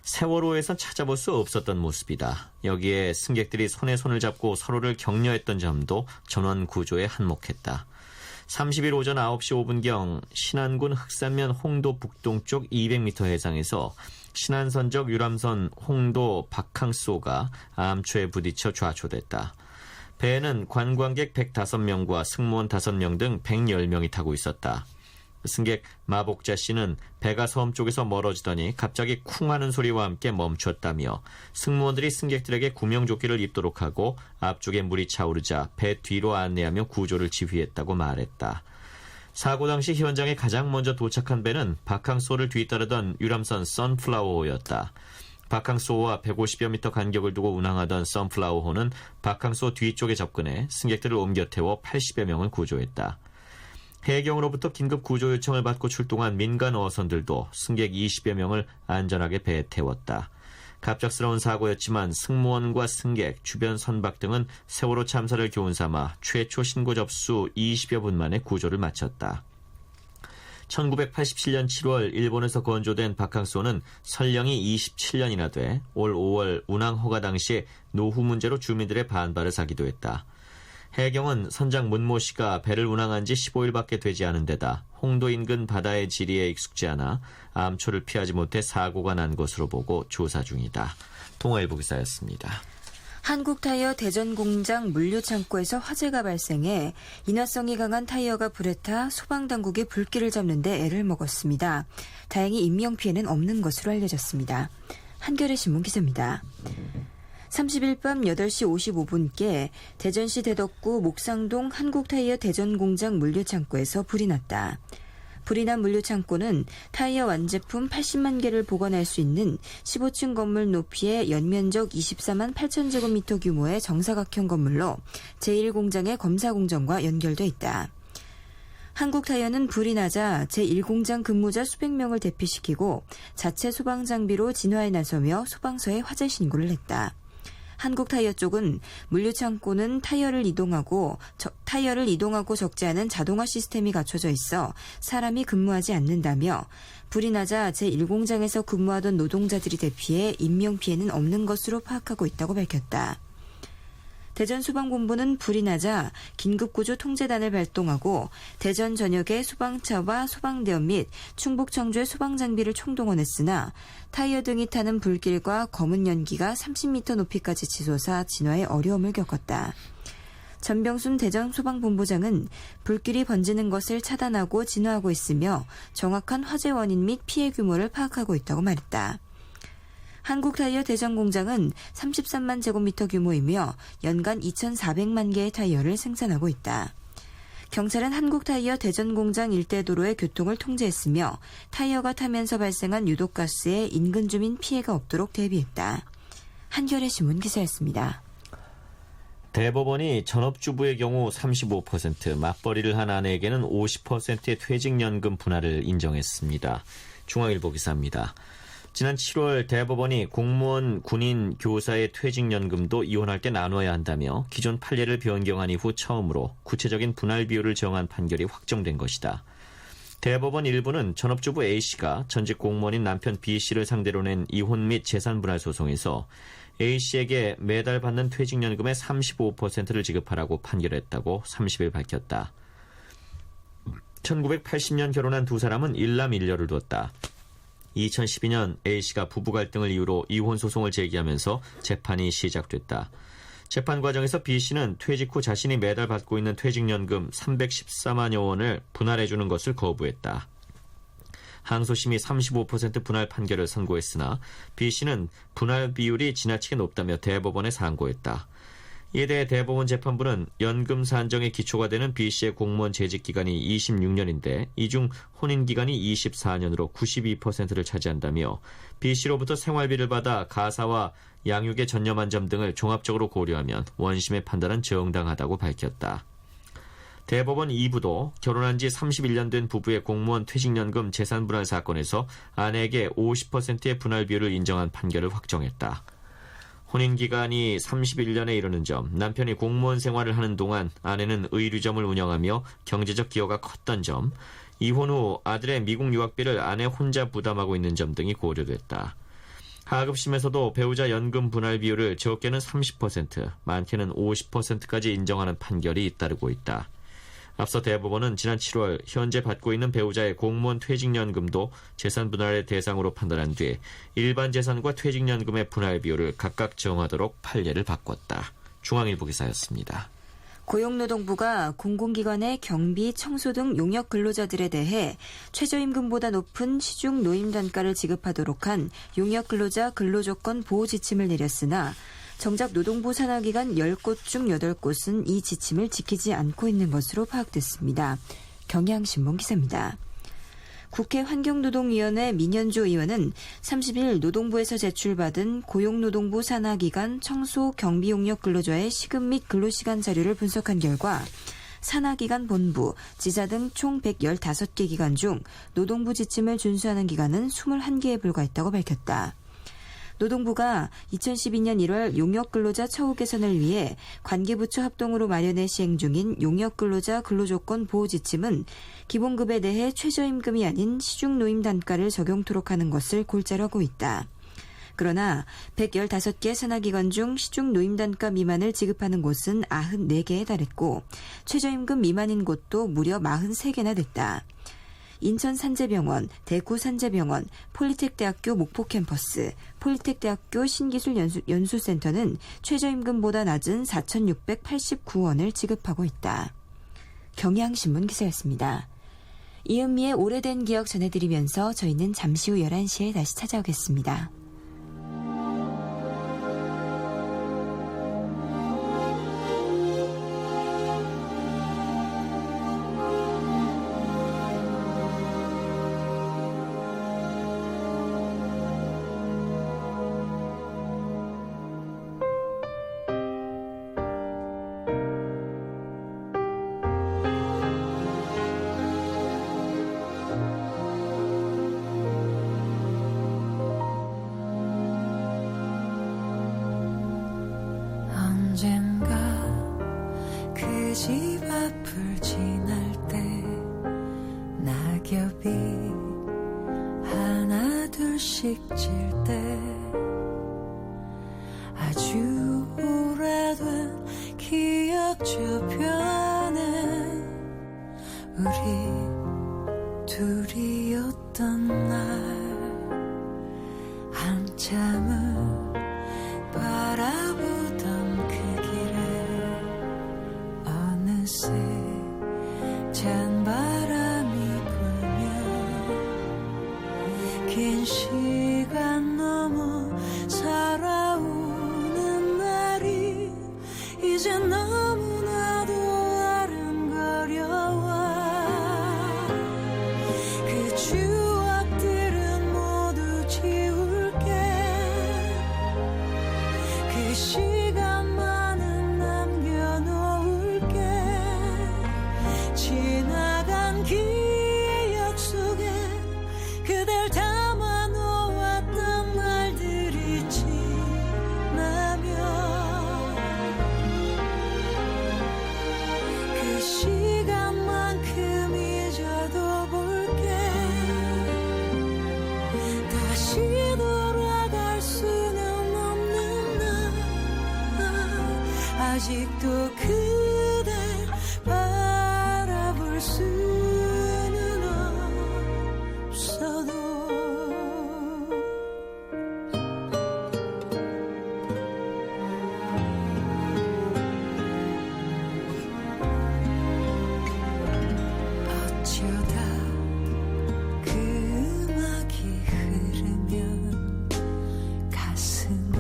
세월호에선 찾아볼 수 없었던 모습이다. 여기에 승객들이 손에 손을 잡고 서로를 격려했던 점도 전원 구조에 한몫했다. 30일 오전 9시 5분경 신안군 흑산면 홍도 북동쪽 200m 해상에서 신안선적 유람선 홍도 박항쏘가 암초에 부딪혀 좌초됐다. 배에는 관광객 105명과 승무원 5명 등 110명이 타고 있었다. 승객 마복자 씨는 배가 섬 쪽에서 멀어지더니 갑자기 쿵 하는 소리와 함께 멈췄다며 승무원들이 승객들에게 구명조끼를 입도록 하고 앞쪽에 물이 차오르자 배 뒤로 안내하며 구조를 지휘했다고 말했다. 사고 당시 현장에 가장 먼저 도착한 배는 박항쏘를 뒤따르던 유람선 선플라워호였다. 박항쏘와 150여 미터 간격을 두고 운항하던 선플라워호는 박항쏘 뒤쪽에 접근해 승객들을 옮겨 태워 80여 명을 구조했다. 해경으로부터 긴급 구조 요청을 받고 출동한 민간 어선들도 승객 20여 명을 안전하게 배에 태웠다. 갑작스러운 사고였지만 승무원과 승객, 주변 선박 등은 세월호 참사를 교훈삼아 최초 신고 접수 20여 분 만에 구조를 마쳤다. 1987년 7월 일본에서 건조된 박항쏘는 설령이 27년이나 돼 올 5월 운항 허가 당시에 노후 문제로 주민들의 반발을 사기도 했다. 해경은 선장 문모 씨가 배를 운항한 지 15일밖에 되지 않은 데다 홍도 인근 바다의 지리에 익숙지 않아 암초를 피하지 못해 사고가 난 것으로 보고 조사 중이다. 동아일보 기사였습니다. 한국타이어 대전공장 물류창고에서 화재가 발생해 인화성이 강한 타이어가 불에 타 소방당국이 불길을 잡는 데 애를 먹었습니다. 다행히 인명피해는 없는 것으로 알려졌습니다. 한겨레 신문 기사입니다. 30일 밤 8시 55분께 대전시 대덕구 목상동 한국타이어 대전공장 물류창고에서 불이 났다. 불이 난 물류창고는 타이어 완제품 80만 개를 보관할 수 있는 15층 건물 높이의 연면적 24만 8천 제곱미터 규모의 정사각형 건물로 제1공장의 검사공정과 연결돼 있다. 한국타이어는 불이 나자 제1공장 근무자 수백 명을 대피시키고 자체 소방장비로 진화에 나서며 소방서에 화재 신고를 했다. 한국타이어 쪽은 물류창고는 타이어를 이동하고 적지 않은 자동화 시스템이 갖춰져 있어 사람이 근무하지 않는다며 불이 나자 제1공장에서 근무하던 노동자들이 대피해 인명피해는 없는 것으로 파악하고 있다고 밝혔다. 대전소방본부는 불이 나자 긴급구조 통제단을 발동하고 대전 전역의 소방차와 소방대원 및 충북 청주의 소방장비를 총동원했으나 타이어 등이 타는 불길과 검은 연기가 30m 높이까지 치솟아 진화에 어려움을 겪었다. 전병순 대전소방본부장은 불길이 번지는 것을 차단하고 진화하고 있으며 정확한 화재 원인 및 피해 규모를 파악하고 있다고 말했다. 한국타이어 대전공장은 33만 제곱미터 규모이며 연간 2,400만 개의 타이어를 생산하고 있다. 경찰은 한국타이어 대전공장 일대 도로의 교통을 통제했으며 타이어가 타면서 발생한 유독가스에 인근 주민 피해가 없도록 대비했다. 한겨레 신문 기사였습니다. 대법원이 전업주부의 경우 35%, 맞벌이를 한 아내에게는 50%의 퇴직연금 분할을 인정했습니다. 중앙일보 기사입니다. 지난 7월 대법원이 공무원, 군인, 교사의 퇴직연금도 이혼할 때 나눠야 한다며 기존 판례를 변경한 이후 처음으로 구체적인 분할 비율을 정한 판결이 확정된 것이다. 대법원 일부는 전업주부 A씨가 전직 공무원인 남편 B씨를 상대로 낸 이혼 및 재산분할 소송에서 A씨에게 매달 받는 퇴직연금의 35%를 지급하라고 판결했다고 30일 밝혔다. 1980년 결혼한 두 사람은 일남일녀를 뒀다. 2012년 A씨가 부부 갈등을 이유로 이혼 소송을 제기하면서 재판이 시작됐다. 재판 과정에서 B씨는 퇴직 후 자신이 매달 받고 있는 퇴직연금 314만여 원을 분할해주는 것을 거부했다. 항소심이 35% 분할 판결을 선고했으나 B씨는 분할 비율이 지나치게 높다며 대법원에 상고했다. 이에 대해 대법원 재판부는 연금 산정의 기초가 되는 B씨의 공무원 재직 기간이 26년인데 이 중 혼인 기간이 24년으로 92%를 차지한다며 B씨로부터 생활비를 받아 가사와 양육에 전념한 점 등을 종합적으로 고려하면 원심의 판단은 정당하다고 밝혔다. 대법원 2부도 결혼한 지 31년 된 부부의 공무원 퇴직연금 재산분할 사건에서 아내에게 50%의 분할 비율을 인정한 판결을 확정했다. 혼인기간이 31년에 이르는 점, 남편이 공무원 생활을 하는 동안 아내는 의류점을 운영하며 경제적 기여가 컸던 점, 이혼 후 아들의 미국 유학비를 아내 혼자 부담하고 있는 점 등이 고려됐다. 하급심에서도 배우자 연금 분할 비율을 적게는 30%, 많게는 50%까지 인정하는 판결이 잇따르고 있다. 앞서 대법원은 지난 7월 현재 받고 있는 배우자의 공무원 퇴직연금도 재산 분할의 대상으로 판단한 뒤 일반 재산과 퇴직연금의 분할 비율을 각각 정하도록 판례를 바꿨다. 중앙일보 기사였습니다. 고용노동부가 공공기관의 경비, 청소 등 용역 근로자들에 대해 최저임금보다 높은 시중 노임 단가를 지급하도록 한 용역 근로자 근로조건 보호 지침을 내렸으나 정작 노동부 산하기관 10곳 중 8곳은 이 지침을 지키지 않고 있는 것으로 파악됐습니다. 경향신문 기사입니다. 국회 환경노동위원회 민현주 의원은 30일 노동부에서 제출받은 고용노동부 산하기관 청소 경비용역 근로자의 시급 및 근로시간 자료를 분석한 결과 산하기관 본부, 지사 등 총 115개 기관 중 노동부 지침을 준수하는 기관은 21개에 불과했다고 밝혔다. 노동부가 2012년 1월 용역근로자 처우 개선을 위해 관계부처 합동으로 마련해 시행 중인 용역근로자 근로조건 보호지침은 기본급에 대해 최저임금이 아닌 시중노임 단가를 적용토록 하는 것을 골자로 하고 있다. 그러나 115개 산하기관 중 시중노임 단가 미만을 지급하는 곳은 94개에 달했고 최저임금 미만인 곳도 무려 43개나 됐다. 인천 산재병원, 대구 산재병원, 폴리텍대학교 목포 캠퍼스, 폴리텍대학교 신기술 연수센터는 최저임금보다 낮은 4,689원을 지급하고 있다. 경향신문 기사였습니다. 이은미의 오래된 기억 전해드리면서 저희는 잠시 후 11시에 다시 찾아오겠습니다. 언젠가 그 집 앞을 지날 때 낙엽이 하나 둘씩 질 때 아주 오래된 기억 저편에 우리 둘이었던 날 한참을 바라보던 그 길에 어느새 찬 바람이 불며 긴 시간 넘어 살아오는 날이 이제 너무나도 아른거려 시간만은 남겨놓을게. 지나간 기억 속에 그댈 담아놓았던 말들이 지나면 그 시간만큼 잊어도 볼게. 다시 돌아갈 수는 없는 나. 아직도 그댈 바라볼 수는 없어도. 어쩌다 그 음악이 흐르면 가슴이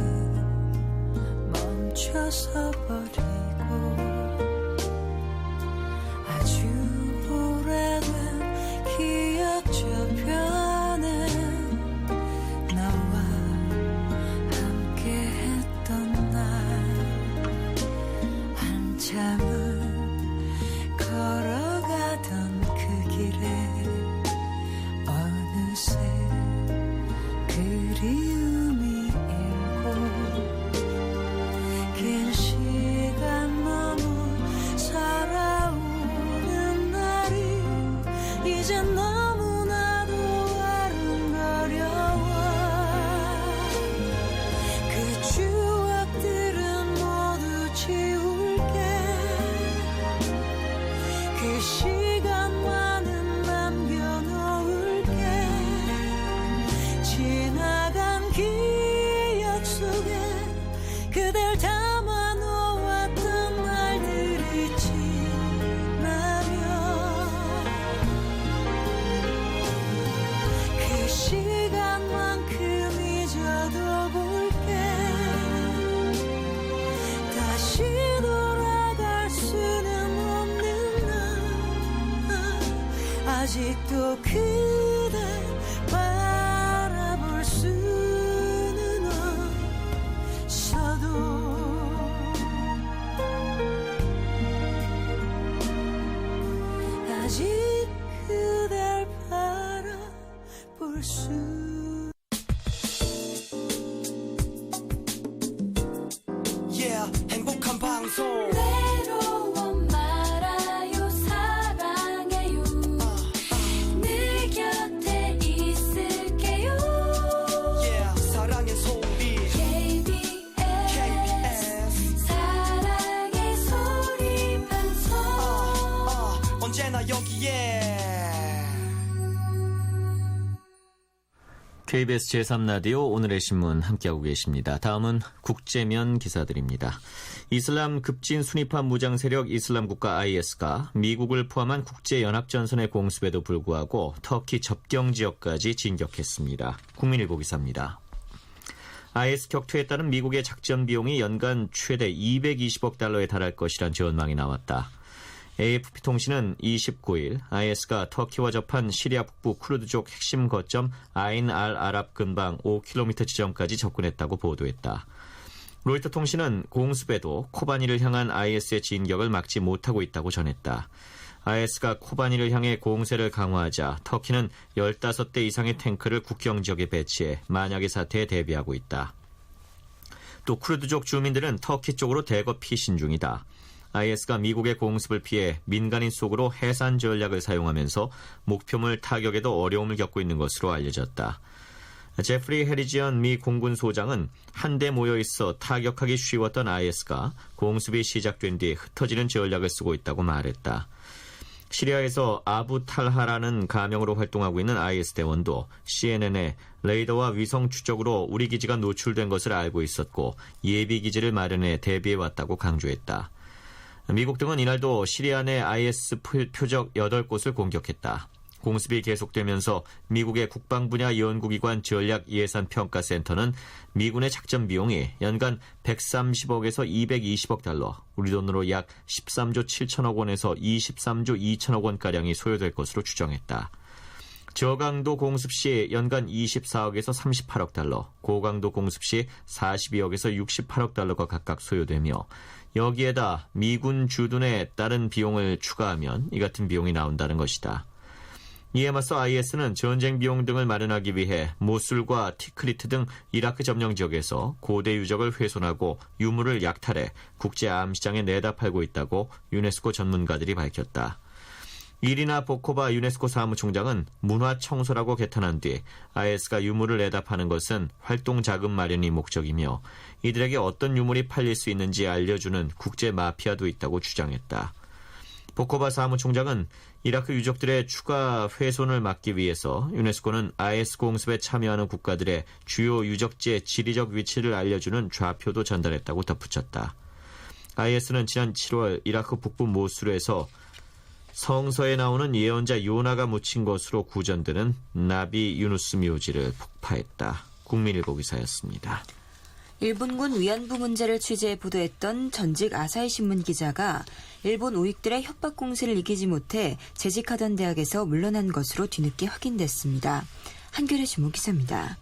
멈춰서 버리고. 아주 오래된 기억 저편에 너와 함께했던 날. 한참을 걸어가던 그 길에 어느새 그리움이 일고. 긴 시간 너무 살아오는 날이 이젠 너무나도 아른거려워. 그 추억들은 모두 지울게. 그 시간만은 남겨놓을게. 지나간 기억 속에 그댈 담아놓았던 말들이 지나면 그 시간만큼 잊어도 볼게. 다시 돌아갈 수는 없는 나. 아직도 그댈 바라볼 수는 없어도. 아직 그댈 바라볼 수. Yeah, 행복한 방송. 외로워 말아요 사랑해요. 늘 곁에 있을게요. Yeah, 사랑의 소리. KBS 사랑의 소리 방송. 언제나 여기에. KBS 제3라디오 오늘의 신문 함께하고 계십니다. 다음은 국제면 기사들입니다. 이슬람 급진 순위파 무장 세력 이슬람 국가 IS가 미국을 포함한 국제연합전선의 공습에도 불구하고 터키 접경 지역까지 진격했습니다. 국민일보 기사입니다. IS 격투에 따른 미국의 작전 비용이 연간 최대 220억 달러에 달할 것이란 전망이 나왔다. AFP통신은 29일 IS가 터키와 접한 시리아 북부 쿠르드족 핵심 거점 아인 알 아랍 근방 5km 지점까지 접근했다고 보도했다. 로이터 통신은 공습에도 코바니를 향한 IS의 진격을 막지 못하고 있다고 전했다. IS가 코바니를 향해 공세를 강화하자 터키는 15대 이상의 탱크를 국경 지역에 배치해 만약의 사태에 대비하고 있다. 또 쿠르드족 주민들은 터키 쪽으로 대거 피신 중이다. IS가 미국의 공습을 피해 민간인 속으로 해산 전략을 사용하면서 목표물 타격에도 어려움을 겪고 있는 것으로 알려졌다. 제프리 해리지언 미 공군 소장은 한데 모여있어 타격하기 쉬웠던 IS가 공습이 시작된 뒤 흩어지는 전략을 쓰고 있다고 말했다. 시리아에서 아부 탈하라는 가명으로 활동하고 있는 IS 대원도 CNN에 레이더와 위성 추적으로 우리 기지가 노출된 것을 알고 있었고 예비 기지를 마련해 대비해왔다고 강조했다. 미국 등은 이날도 시리아 내 IS 표적 8곳을 공격했다. 공습이 계속되면서 미국의 국방분야 연구기관 전략예산평가센터는 미군의 작전 비용이 연간 130억에서 220억 달러, 우리 돈으로 약 13조 7천억 원에서 23조 2천억 원가량이 소요될 것으로 추정했다. 저강도 공습 시 연간 24억에서 38억 달러, 고강도 공습 시 42억에서 68억 달러가 각각 소요되며 여기에다 미군 주둔에 따른 비용을 추가하면 이 같은 비용이 나온다는 것이다. 이에 맞서 IS는 전쟁 비용 등을 마련하기 위해 모술과 티크리트 등 이라크 점령 지역에서 고대 유적을 훼손하고 유물을 약탈해 국제 암시장에 내다 팔고 있다고 유네스코 전문가들이 밝혔다. 이리나 보코바 유네스코 사무총장은 문화 청소라고 개탄한 뒤 IS가 유물을 내다 파는 것은 활동 자금 마련이 목적이며 이들에게 어떤 유물이 팔릴 수 있는지 알려주는 국제 마피아도 있다고 주장했다. 보코바 사무총장은 이라크 유적들의 추가 훼손을 막기 위해서 유네스코는 IS 공습에 참여하는 국가들의 주요 유적지의 지리적 위치를 알려주는 좌표도 전달했다고 덧붙였다. IS는 지난 7월 이라크 북부 모술에서 성서에 나오는 예언자 요나가 묻힌 것으로 구전되는 나비 유누스 묘지를 폭파했다. 국민일보 기사였습니다. 일본군 위안부 문제를 취재해 보도했던 전직 아사히 신문 기자가 일본 우익들의 협박 공세를 이기지 못해 재직하던 대학에서 물러난 것으로 뒤늦게 확인됐습니다. 한겨레 신문 기사입니다.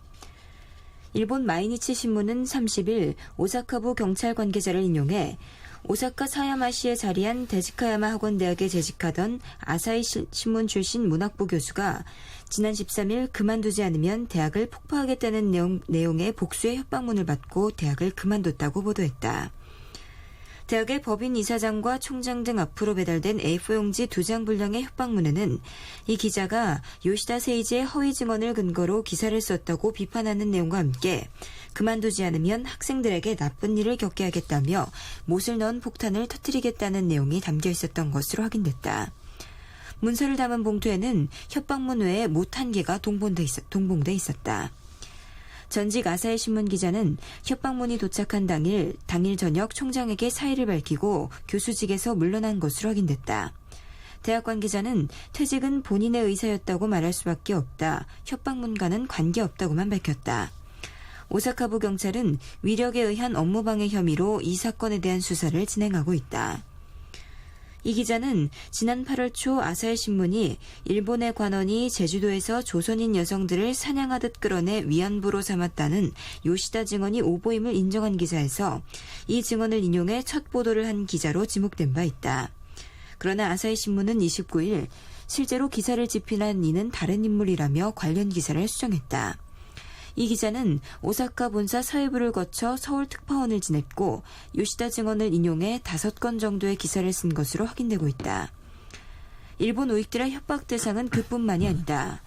일본 마이니치 신문은 30일 오사카부 경찰 관계자를 인용해 오사카 사야마시에 자리한 데지카야마 학원대학에 재직하던 아사히 신문 출신 문학부 교수가 지난 13일 그만두지 않으면 대학을 폭파하겠다는 내용의 복수의 협박문을 받고 대학을 그만뒀다고 보도했다. 대학의 법인 이사장과 총장 등 앞으로 배달된 A4용지 2장 분량의 협박문에는 이 기자가 요시다 세이지의 허위 증언을 근거로 기사를 썼다고 비판하는 내용과 함께 그만두지 않으면 학생들에게 나쁜 일을 겪게 하겠다며 못을 넣은 폭탄을 터뜨리겠다는 내용이 담겨 있었던 것으로 확인됐다. 문서를 담은 봉투에는 협박문 외에 못 한 개가 동봉돼 있었다. 전직 아사히 신문 기자는 협박문이 도착한 당일 저녁 총장에게 사의를 밝히고 교수직에서 물러난 것으로 확인됐다. 대학 관계자는 퇴직은 본인의 의사였다고 말할 수밖에 없다. 협박문과는 관계없다고만 밝혔다. 오사카부 경찰은 위력에 의한 업무방해 혐의로 이 사건에 대한 수사를 진행하고 있다. 이 기자는 지난 8월 초 아사히 신문이 일본의 관원이 제주도에서 조선인 여성들을 사냥하듯 끌어내 위안부로 삼았다는 요시다 증언이 오보임을 인정한 기사에서 이 증언을 인용해 첫 보도를 한 기자로 지목된 바 있다. 그러나 아사히 신문은 29일 실제로 기사를 집필한 이는 다른 인물이라며 관련 기사를 수정했다. 이 기자는 오사카 본사 사회부를 거쳐 서울 특파원을 지냈고 요시다 증언을 인용해 5건 정도의 기사를 쓴 것으로 확인되고 있다. 일본 우익들의 협박 대상은 그뿐만이 아니다.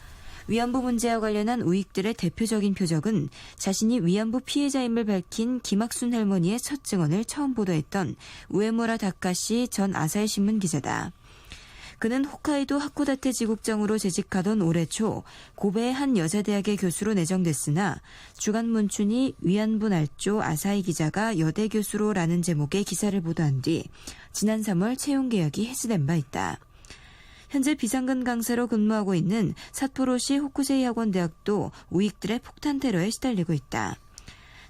위안부 문제와 관련한 우익들의 대표적인 표적은 자신이 위안부 피해자임을 밝힌 김학순 할머니의 첫 증언을 처음 보도했던 우에무라 다카시 전 아사히 신문 기자다. 그는 홋카이도 하코다테 지국장으로 재직하던 올해 초 고베의 한 여자대학의 교수로 내정됐으나 주간 문춘이 위안부 날조 아사히 기자가 여대 교수로라는 제목의 기사를 보도한 뒤 지난 3월 채용 계약이 해지된 바 있다. 현재 비상근 강사로 근무하고 있는 삿포로시 호쿠세이 학원대학도 우익들의 폭탄 테러에 시달리고 있다.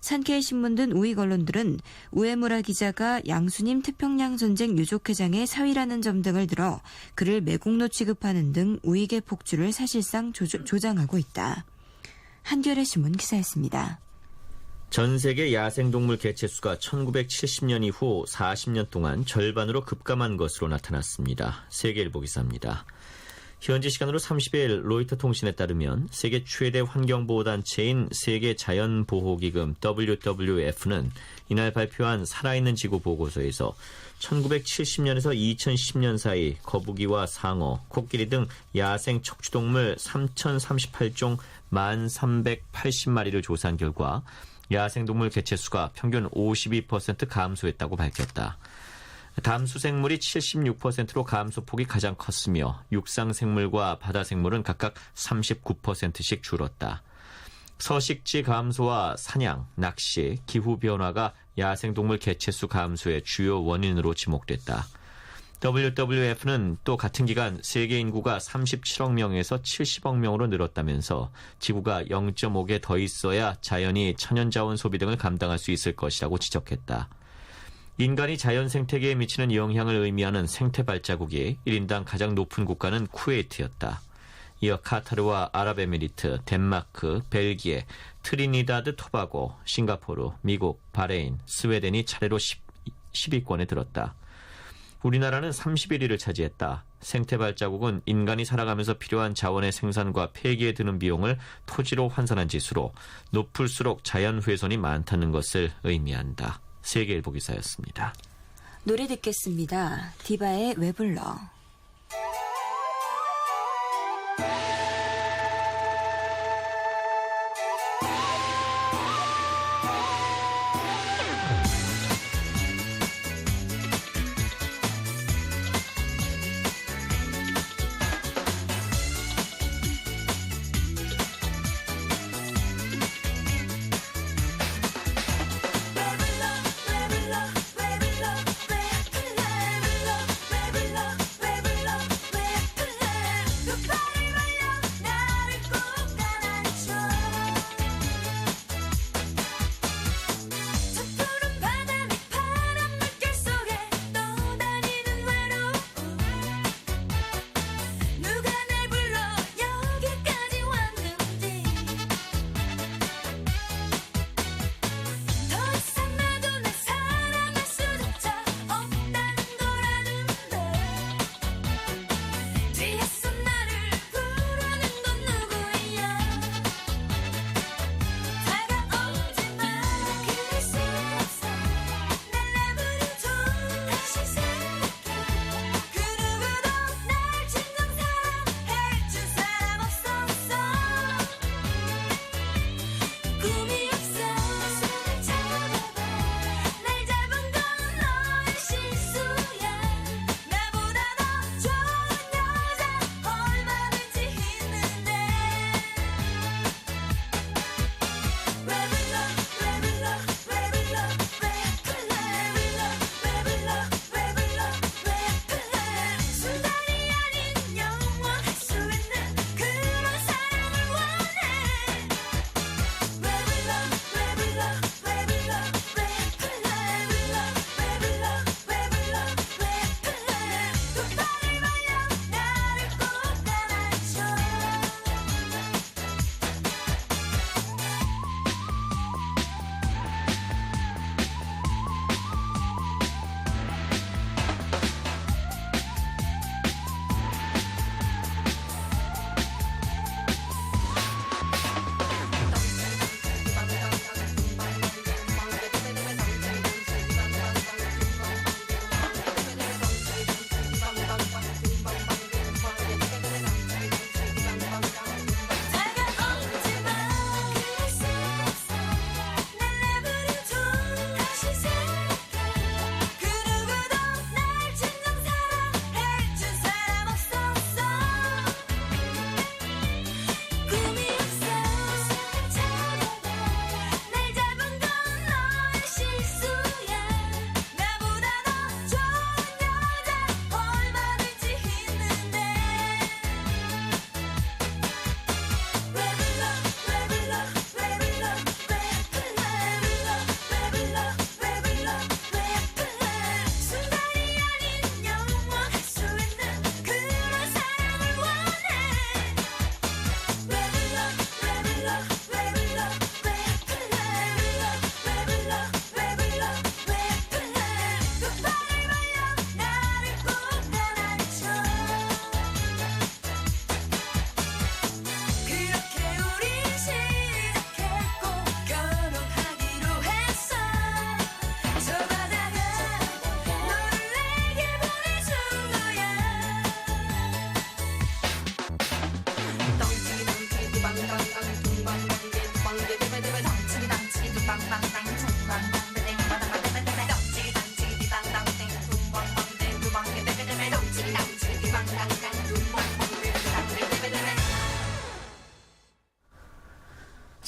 산케이 신문 등 우익 언론들은 우에무라 기자가 양수님 태평양 전쟁 유족회장의 사위라는 점 등을 들어 그를 매국노 취급하는 등 우익의 폭주를 사실상 조장하고 있다. 한겨레 신문 기사였습니다. 전 세계 야생동물 개체수가 1970년 이후 40년 동안 절반으로 급감한 것으로 나타났습니다. 세계일보 기사입니다. 현지 시간으로 30일 로이터 통신에 따르면 세계 최대 환경보호단체인 세계자연보호기금 WWF는 이날 발표한 살아있는 지구 보고서에서 1970년에서 2010년 사이 거북이와 상어, 코끼리 등 야생 척추동물 3,038종 1,380마리를 조사한 결과 야생동물 개체수가 평균 52% 감소했다고 밝혔다. 담수생물이 76%로 감소폭이 가장 컸으며 육상생물과 바다생물은 각각 39%씩 줄었다. 서식지 감소와 사냥, 낚시, 기후변화가 야생동물 개체수 감소의 주요 원인으로 지목됐다. WWF는 또 같은 기간 세계 인구가 37억 명에서 70억 명으로 늘었다면서 지구가 0.5개 더 있어야 자연이 천연자원 소비 등을 감당할 수 있을 것이라고 지적했다. 인간이 자연 생태계에 미치는 영향을 의미하는 생태 발자국이 1인당 가장 높은 국가는 쿠웨이트였다. 이어 카타르와 아랍에미리트, 덴마크, 벨기에, 트리니다드 토바고, 싱가포르, 미국, 바레인, 스웨덴이 차례로 10위권에 들었다. 우리나라는 31위를 차지했다. 생태 발자국은 인간이 살아가면서 필요한 자원의 생산과 폐기에 드는 비용을 토지로 환산한 지수로 높을수록 자연 훼손이 많다는 것을 의미한다. 세계일보 기사였습니다. 노래 듣겠습니다. 디바의 왜 불러.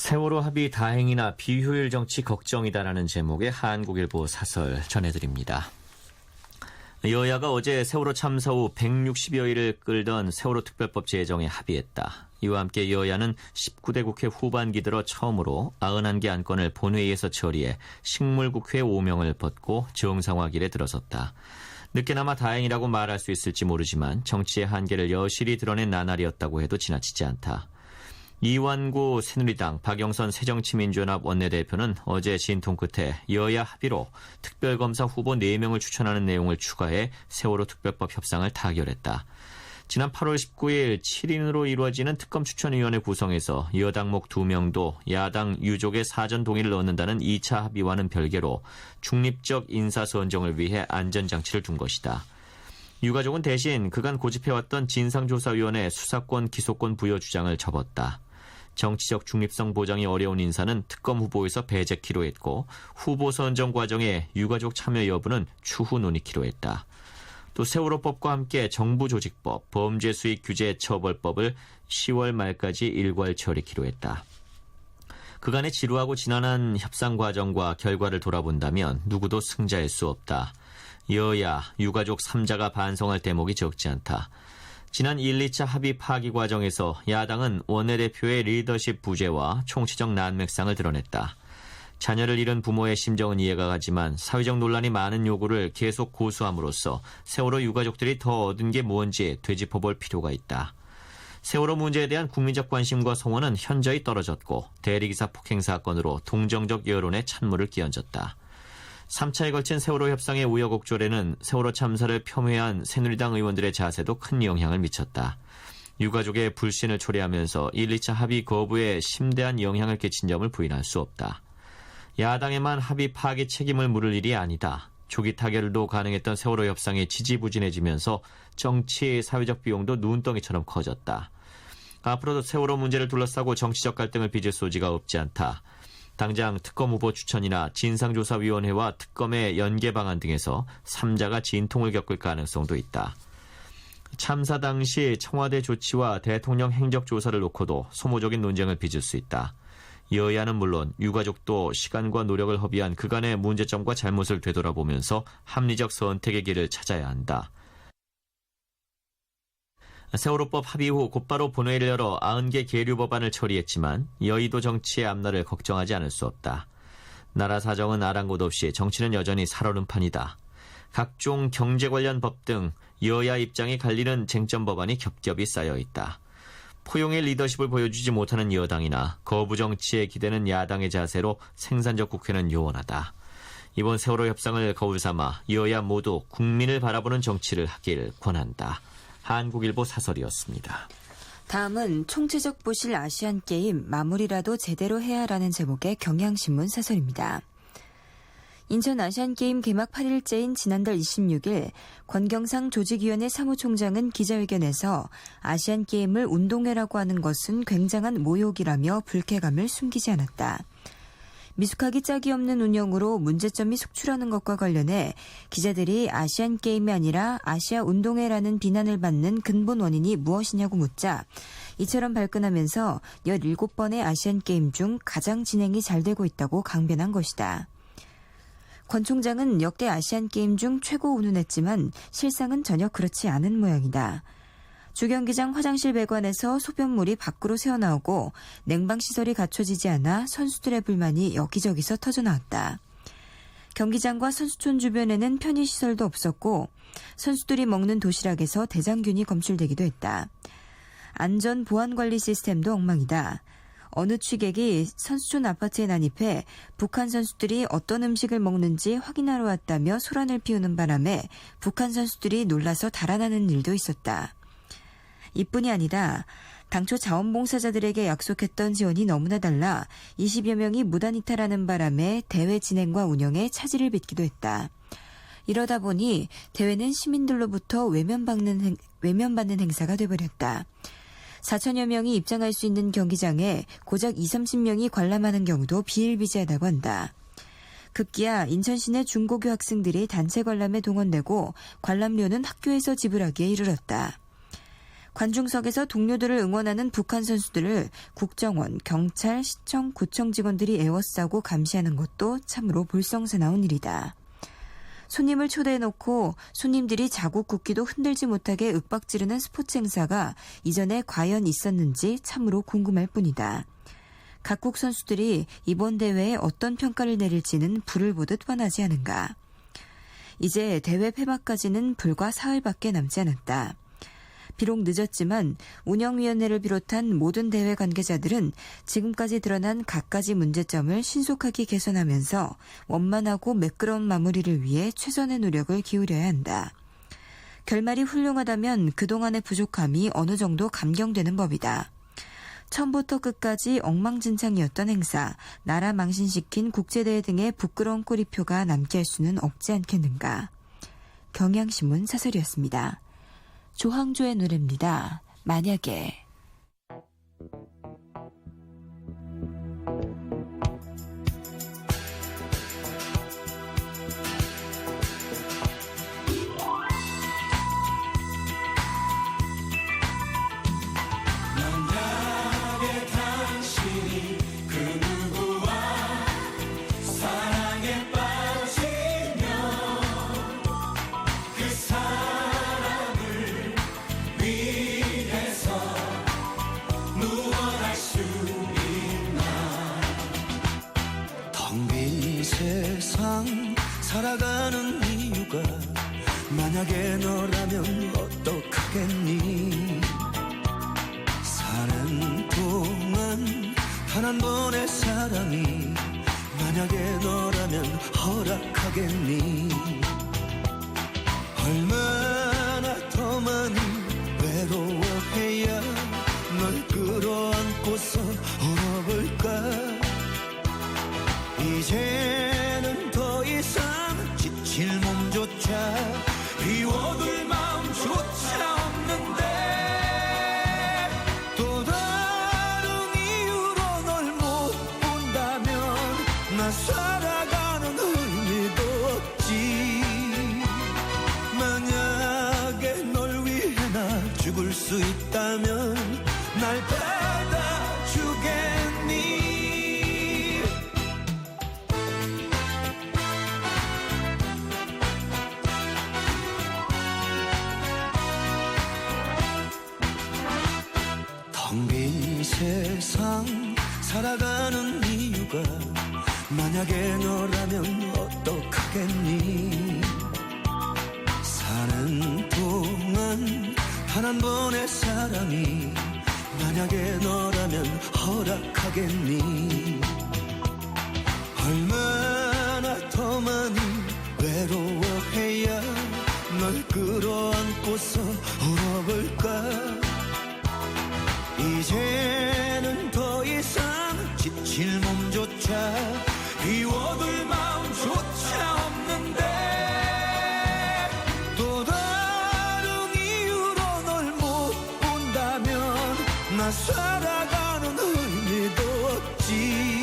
세월호 합의 다행이나 비효율 정치 걱정이다라는 제목의 한국일보 사설 전해드립니다. 여야가 어제 세월호 참사 후 160여일을 끌던 세월호 특별법 제정에 합의했다. 이와 함께 여야는 19대 국회 후반기 들어 처음으로 91개 안건을 본회의에서 처리해 식물국회 오명을 벗고 정상화길에 들어섰다. 늦게나마 다행이라고 말할 수 있을지 모르지만 정치의 한계를 여실히 드러낸 나날이었다고 해도 지나치지 않다. 이완구 새누리당 박영선 새정치민주연합 원내대표는 어제 진통 끝에 여야 합의로 특별검사 후보 4명을 추천하는 내용을 추가해 세월호 특별법 협상을 타결했다. 지난 8월 19일 7인으로 이루어지는 특검추천위원회 구성에서 여당목 2명도 야당 유족의 사전 동의를 얻는다는 2차 합의와는 별개로 중립적 인사선정을 위해 안전장치를 둔 것이다. 유가족은 대신 그간 고집해왔던 진상조사위원회 수사권 기소권 부여 주장을 접었다. 정치적 중립성 보장이 어려운 인사는 특검 후보에서 배제키로 했고 후보 선정 과정에 유가족 참여 여부는 추후 논의키로 했다. 또 세월호법과 함께 정부조직법, 범죄수익규제처벌법을 10월 말까지 일괄 처리키로 했다. 그간의 지루하고 지난한 협상 과정과 결과를 돌아본다면 누구도 승자일 수 없다. 여야, 유가족 3자가 반성할 대목이 적지 않다. 지난 1, 2차 합의 파기 과정에서 야당은 원내대표의 리더십 부재와 총체적 난맥상을 드러냈다. 자녀를 잃은 부모의 심정은 이해가 가지만 사회적 논란이 많은 요구를 계속 고수함으로써 세월호 유가족들이 더 얻은 게 뭔지 되짚어볼 필요가 있다. 세월호 문제에 대한 국민적 관심과 성원은 현저히 떨어졌고 대리기사 폭행 사건으로 동정적 여론에 찬물을 끼얹었다. 3차에 걸친 세월호 협상의 우여곡절에는 세월호 참사를 폄훼한 새누리당 의원들의 자세도 큰 영향을 미쳤다. 유가족의 불신을 초래하면서 1, 2차 합의 거부에 심대한 영향을 끼친 점을 부인할 수 없다. 야당에만 합의 파기 책임을 물을 일이 아니다. 조기 타결도 가능했던 세월호 협상이 지지부진해지면서 정치, 사회적 비용도 눈덩이처럼 커졌다. 앞으로도 세월호 문제를 둘러싸고 정치적 갈등을 빚을 소지가 없지 않다. 당장 특검 후보 추천이나 진상조사위원회와 특검의 연계 방안 등에서 3자가 진통을 겪을 가능성도 있다. 참사 당시 청와대 조치와 대통령 행적조사를 놓고도 소모적인 논쟁을 빚을 수 있다. 여야는 물론 유가족도 시간과 노력을 허비한 그간의 문제점과 잘못을 되돌아보면서 합리적 선택의 길을 찾아야 한다. 세월호법 합의 후 곧바로 본회의를 열어 90개 계류 법안을 처리했지만 여의도 정치의 앞날을 걱정하지 않을 수 없다. 나라 사정은 아랑곳 없이 정치는 여전히 살얼음판이다. 각종 경제 관련 법 등 여야 입장이 갈리는 쟁점 법안이 겹겹이 쌓여 있다. 포용의 리더십을 보여주지 못하는 여당이나 거부 정치에 기대는 야당의 자세로 생산적 국회는 요원하다. 이번 세월호 협상을 거울 삼아 여야 모두 국민을 바라보는 정치를 하길 권한다. 한국일보 사설이었습니다. 다음은 총체적 보실 아시안게임 마무리라도 제대로 해야라는 제목의 경향신문 사설입니다. 인천 아시안게임 개막 8일째인 지난달 26일 권경상 조직위원회 사무총장은 기자회견에서 아시안게임을 운동회라고 하는 것은 굉장한 모욕이라며 불쾌감을 숨기지 않았다. 미숙하기 짝이 없는 운영으로 문제점이 속출하는 것과 관련해 기자들이 아시안게임이 아니라 아시아운동회라는 비난을 받는 근본 원인이 무엇이냐고 묻자 이처럼 발끈하면서 17번의 아시안게임 중 가장 진행이 잘 되고 있다고 강변한 것이다. 권 총장은 역대 아시안게임 중 최고 운운했지만 실상은 전혀 그렇지 않은 모양이다. 주경기장 화장실 배관에서 소변물이 밖으로 새어나오고 냉방시설이 갖춰지지 않아 선수들의 불만이 여기저기서 터져나왔다. 경기장과 선수촌 주변에는 편의시설도 없었고 선수들이 먹는 도시락에서 대장균이 검출되기도 했다. 안전 보안관리 시스템도 엉망이다. 어느 취객이 선수촌 아파트에 난입해 북한 선수들이 어떤 음식을 먹는지 확인하러 왔다며 소란을 피우는 바람에 북한 선수들이 놀라서 달아나는 일도 있었다. 이뿐이 아니라 당초 자원봉사자들에게 약속했던 지원이 너무나 달라 20여 명이 무단 이탈하는 바람에 대회 진행과 운영에 차질을 빚기도 했다. 이러다 보니 대회는 시민들로부터 외면받는 행사가 돼버렸다. 4천여 명이 입장할 수 있는 경기장에 고작 20-30명이 관람하는 경우도 비일비재하다고 한다. 급기야 인천 시내 중고교 학생들이 단체 관람에 동원되고 관람료는 학교에서 지불하기에 이르렀다. 관중석에서 동료들을 응원하는 북한 선수들을 국정원, 경찰, 시청, 구청 직원들이 에워싸고 감시하는 것도 참으로 볼썽사나운 일이다. 손님을 초대해놓고 손님들이 자국 국기도 흔들지 못하게 윽박지르는 스포츠 행사가 이전에 과연 있었는지 참으로 궁금할 뿐이다. 각국 선수들이 이번 대회에 어떤 평가를 내릴지는 불을 보듯 뻔하지 않은가. 이제 대회 폐막까지는 불과 사흘밖에 남지 않았다. 비록 늦었지만 운영위원회를 비롯한 모든 대회 관계자들은 지금까지 드러난 갖가지 문제점을 신속하게 개선하면서 원만하고 매끄러운 마무리를 위해 최선의 노력을 기울여야 한다. 결말이 훌륭하다면 그동안의 부족함이 어느 정도 감경되는 법이다. 처음부터 끝까지 엉망진창이었던 행사, 나라 망신시킨 국제대회 등의 부끄러운 꼬리표가 남게 할 수는 없지 않겠는가. 경향신문 사설이었습니다. 조항조의 노래입니다. 만약에. 텅 빈 세상 살아가는 이유가 만약에 너라면 어떡하겠니. 사는 동안 단 한 번의 사랑이 만약에 너라면 허락하겠니. 얼마나 더 많이 외로워해야 널 끌어안고서 울어볼까. 이제는 더 이상 지칠 몸조차 비워둘 마음조차 없는데 또 다른 이유로 널 못 본다면 나 살아가는 의미도 없지. 만약에 널 위해 나 죽을 수 있다면 날 받아주겠니. 텅 빈 세상 살아가는 이유가 만약에 너라면 어떡하겠니. 사는 동안 단 한 번의 사랑이 만약에 너라면 허락하겠니. 얼마나 더 많이 외로워해야 널 끌어안고서 울어볼까. 이제는 더 이상 지칠 몸조차 비워둘 마음조차 없는데 또 다른 이유로 널 못 본다면 나 살아가는 의미도 없지.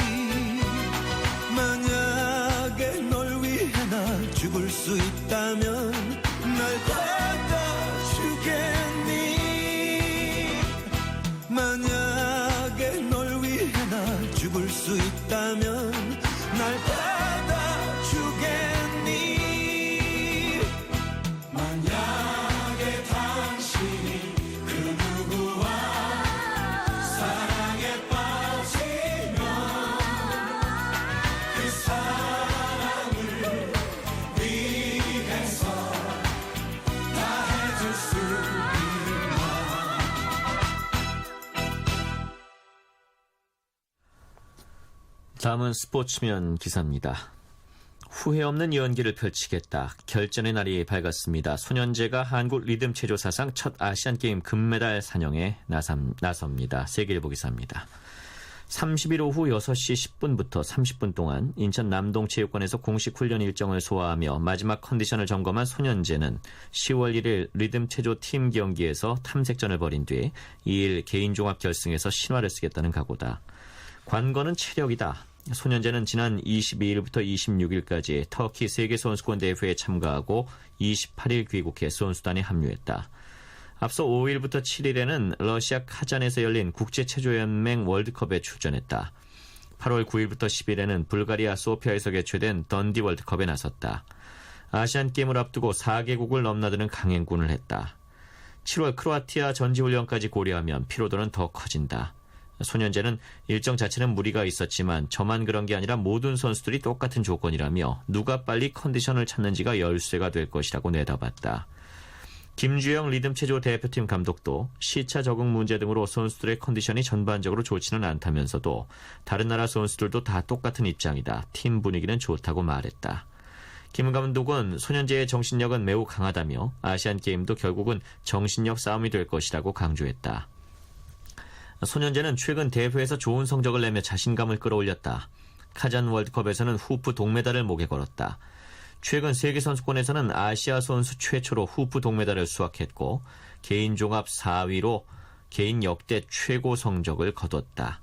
만약에 널 위해 나 죽을 수 있다면 날 받아주겠니. 만약에 널 위해 나 죽을 수 있다면 날 받아주겠니. 만약에 당신이 그 누구와 사랑에 빠지면 그 사랑을 위해서 다 해줄 수 다음은 스포츠면 기사입니다. 후회 없는 연기를 펼치겠다. 결전의 날이 밝았습니다. 손현재가 한국 리듬 체조 사상 첫 아시안게임 금메달 사냥에 나섭니다. 세계일보 기사입니다. 30일 오후 6시 10분부터 30분 동안 인천 남동체육관에서 공식 훈련 일정을 소화하며 마지막 컨디션을 점검한 손현재는 10월 1일 리듬 체조 팀 경기에서 탐색전을 벌인 뒤 2일 개인 종합 결승에서 신화를 쓰겠다는 각오다. 관건은 체력이다. 손현재는 지난 22일부터 26일까지 터키 세계선수권 대회에 참가하고 28일 귀국해 선수단에 합류했다. 앞서 5일부터 7일에는 러시아 카잔에서 열린 국제체조연맹 월드컵에 출전했다. 8월 9일부터 10일에는 불가리아 소피아에서 개최된 던디 월드컵에 나섰다. 아시안게임을 앞두고 4개국을 넘나드는 강행군을 했다. 7월 크로아티아 전지훈련까지 고려하면 피로도는 더 커진다. 소년제는 일정 자체는 무리가 있었지만 저만 그런 게 아니라 모든 선수들이 똑같은 조건이라며 누가 빨리 컨디션을 찾는지가 열쇠가 될 것이라고 내다봤다. 김주영 리듬체조 대표팀 감독도 시차 적응 문제 등으로 선수들의 컨디션이 전반적으로 좋지는 않다면서도 다른 나라 선수들도 다 똑같은 입장이다. 팀 분위기는 좋다고 말했다. 김 감독은 소년제의 정신력은 매우 강하다며 아시안게임도 결국은 정신력 싸움이 될 것이라고 강조했다. 소년제는 최근 대회에서 좋은 성적을 내며 자신감을 끌어올렸다. 카잔 월드컵에서는 후프 동메달을 목에 걸었다. 최근 세계선수권에서는 아시아 선수 최초로 후프 동메달을 수확했고 개인 종합 4위로 개인 역대 최고 성적을 거뒀다.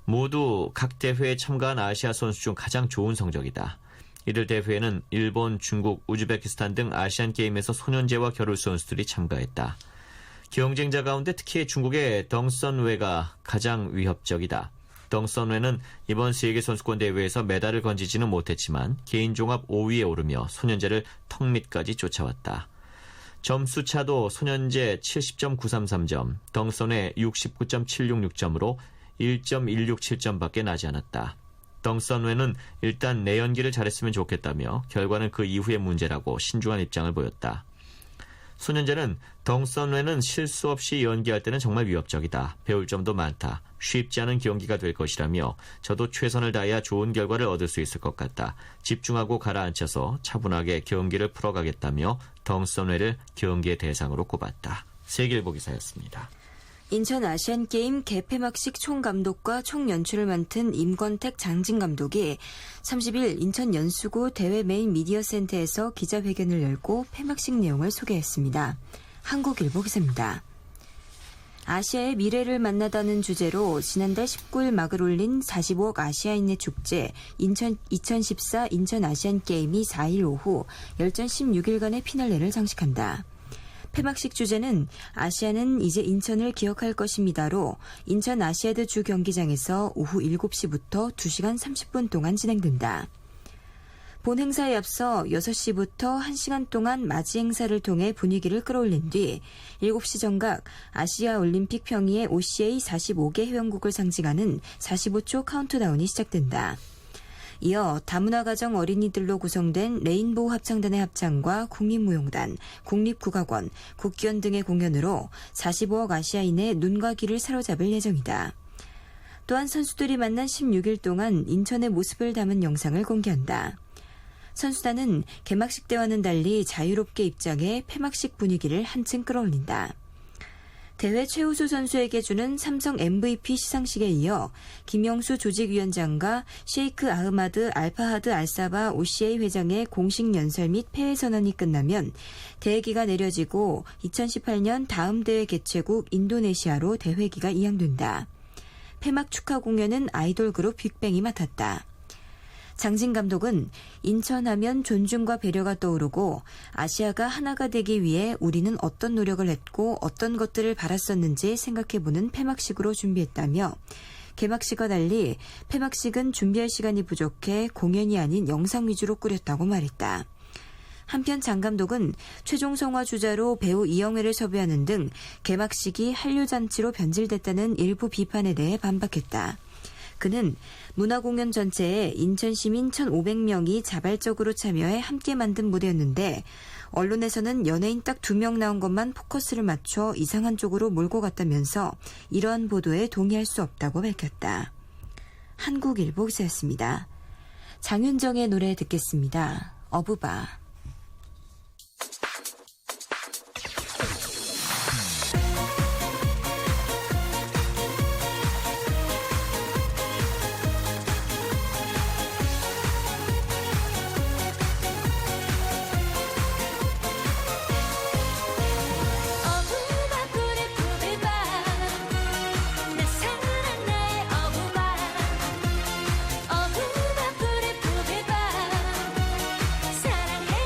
모두 각 대회에 참가한 아시아 선수 중 가장 좋은 성적이다. 이들 대회에는 일본, 중국, 우즈베키스탄 등 아시안게임에서 소년제와 겨룰 선수들이 참가했다. 경쟁자 가운데 특히 중국의 덩선웨가 가장 위협적이다. 덩선웨는 이번 세계선수권 대회에서 메달을 건지지는 못했지만 개인 종합 5위에 오르며 소년제를 턱 밑까지 쫓아왔다. 점수차도 소년제 70.933점, 덩선웨 69.766점으로 1.167점밖에 나지 않았다. 덩선웨는 일단 내 연기를 잘했으면 좋겠다며 결과는 그 이후의 문제라고 신중한 입장을 보였다. 소년제는 덩선웨는 실수 없이 연기할 때는 정말 위협적이다. 배울 점도 많다. 쉽지 않은 경기가 될 것이라며 저도 최선을 다해야 좋은 결과를 얻을 수 있을 것 같다. 집중하고 가라앉혀서 차분하게 경기를 풀어가겠다며 덩선웨를 경기의 대상으로 꼽았다. 세계일보 기사였습니다. 인천 아시안게임 개폐막식 총감독과 총연출을 맡은 임권택 장진감독이 30일 인천 연수구 대회 메인 미디어센터에서 기자회견을 열고 폐막식 내용을 소개했습니다. 한국일보 기사입니다. 아시아의 미래를 만나다는 주제로 지난달 19일 막을 올린 45억 아시아인의 축제 2014 인천 아시안게임이 4일 오후 열전 16일간의 피날레를 장식한다. 폐막식 주제는 아시아는 이제 인천을 기억할 것입니다로 인천 아시아드 주 경기장에서 오후 7시부터 2시간 30분 동안 진행된다. 본 행사에 앞서 6시부터 1시간 동안 맞이 행사를 통해 분위기를 끌어올린 뒤 7시 정각 아시아 올림픽 평의의 OCA 45개 회원국을 상징하는 45초 카운트다운이 시작된다. 이어 다문화 가정 어린이들로 구성된 레인보우 합창단의 합창과 국립무용단, 국립국악원, 국기원 등의 공연으로 45억 아시아인의 눈과 귀를 사로잡을 예정이다. 또한 선수들이 만난 16일 동안 인천의 모습을 담은 영상을 공개한다. 선수단은 개막식 때와는 달리 자유롭게 입장해 폐막식 분위기를 한층 끌어올린다. 대회 최우수 선수에게 주는 삼성 MVP 시상식에 이어 김영수 조직위원장과 셰이크 아흐마드 알파하드 알사바 OCA 회장의 공식 연설 및 폐회 선언이 끝나면 대회기가 내려지고 2018년 다음 대회 개최국 인도네시아로 대회기가 이양된다. 폐막 축하 공연은 아이돌 그룹 빅뱅이 맡았다. 장진 감독은 인천하면 존중과 배려가 떠오르고 아시아가 하나가 되기 위해 우리는 어떤 노력을 했고 어떤 것들을 바랐었는지 생각해보는 폐막식으로 준비했다며 개막식과 달리 폐막식은 준비할 시간이 부족해 공연이 아닌 영상 위주로 꾸렸다고 말했다. 한편 장 감독은 최종 성화 주자로 배우 이영애를 섭외하는 등 개막식이 한류잔치로 변질됐다는 일부 비판에 대해 반박했다. 그는 문화공연 전체에 인천 시민 1,500명이 자발적으로 참여해 함께 만든 무대였는데 언론에서는 연예인 딱 2명 나온 것만 포커스를 맞춰 이상한 쪽으로 몰고 갔다면서 이러한 보도에 동의할 수 없다고 밝혔다. 한국일보 기사였습니다. 장윤정의 노래 듣겠습니다. 어부바. 어부바 꿀에 부비바 내 사랑한 나의 어부바 어부바 꿀에 부비바 사랑해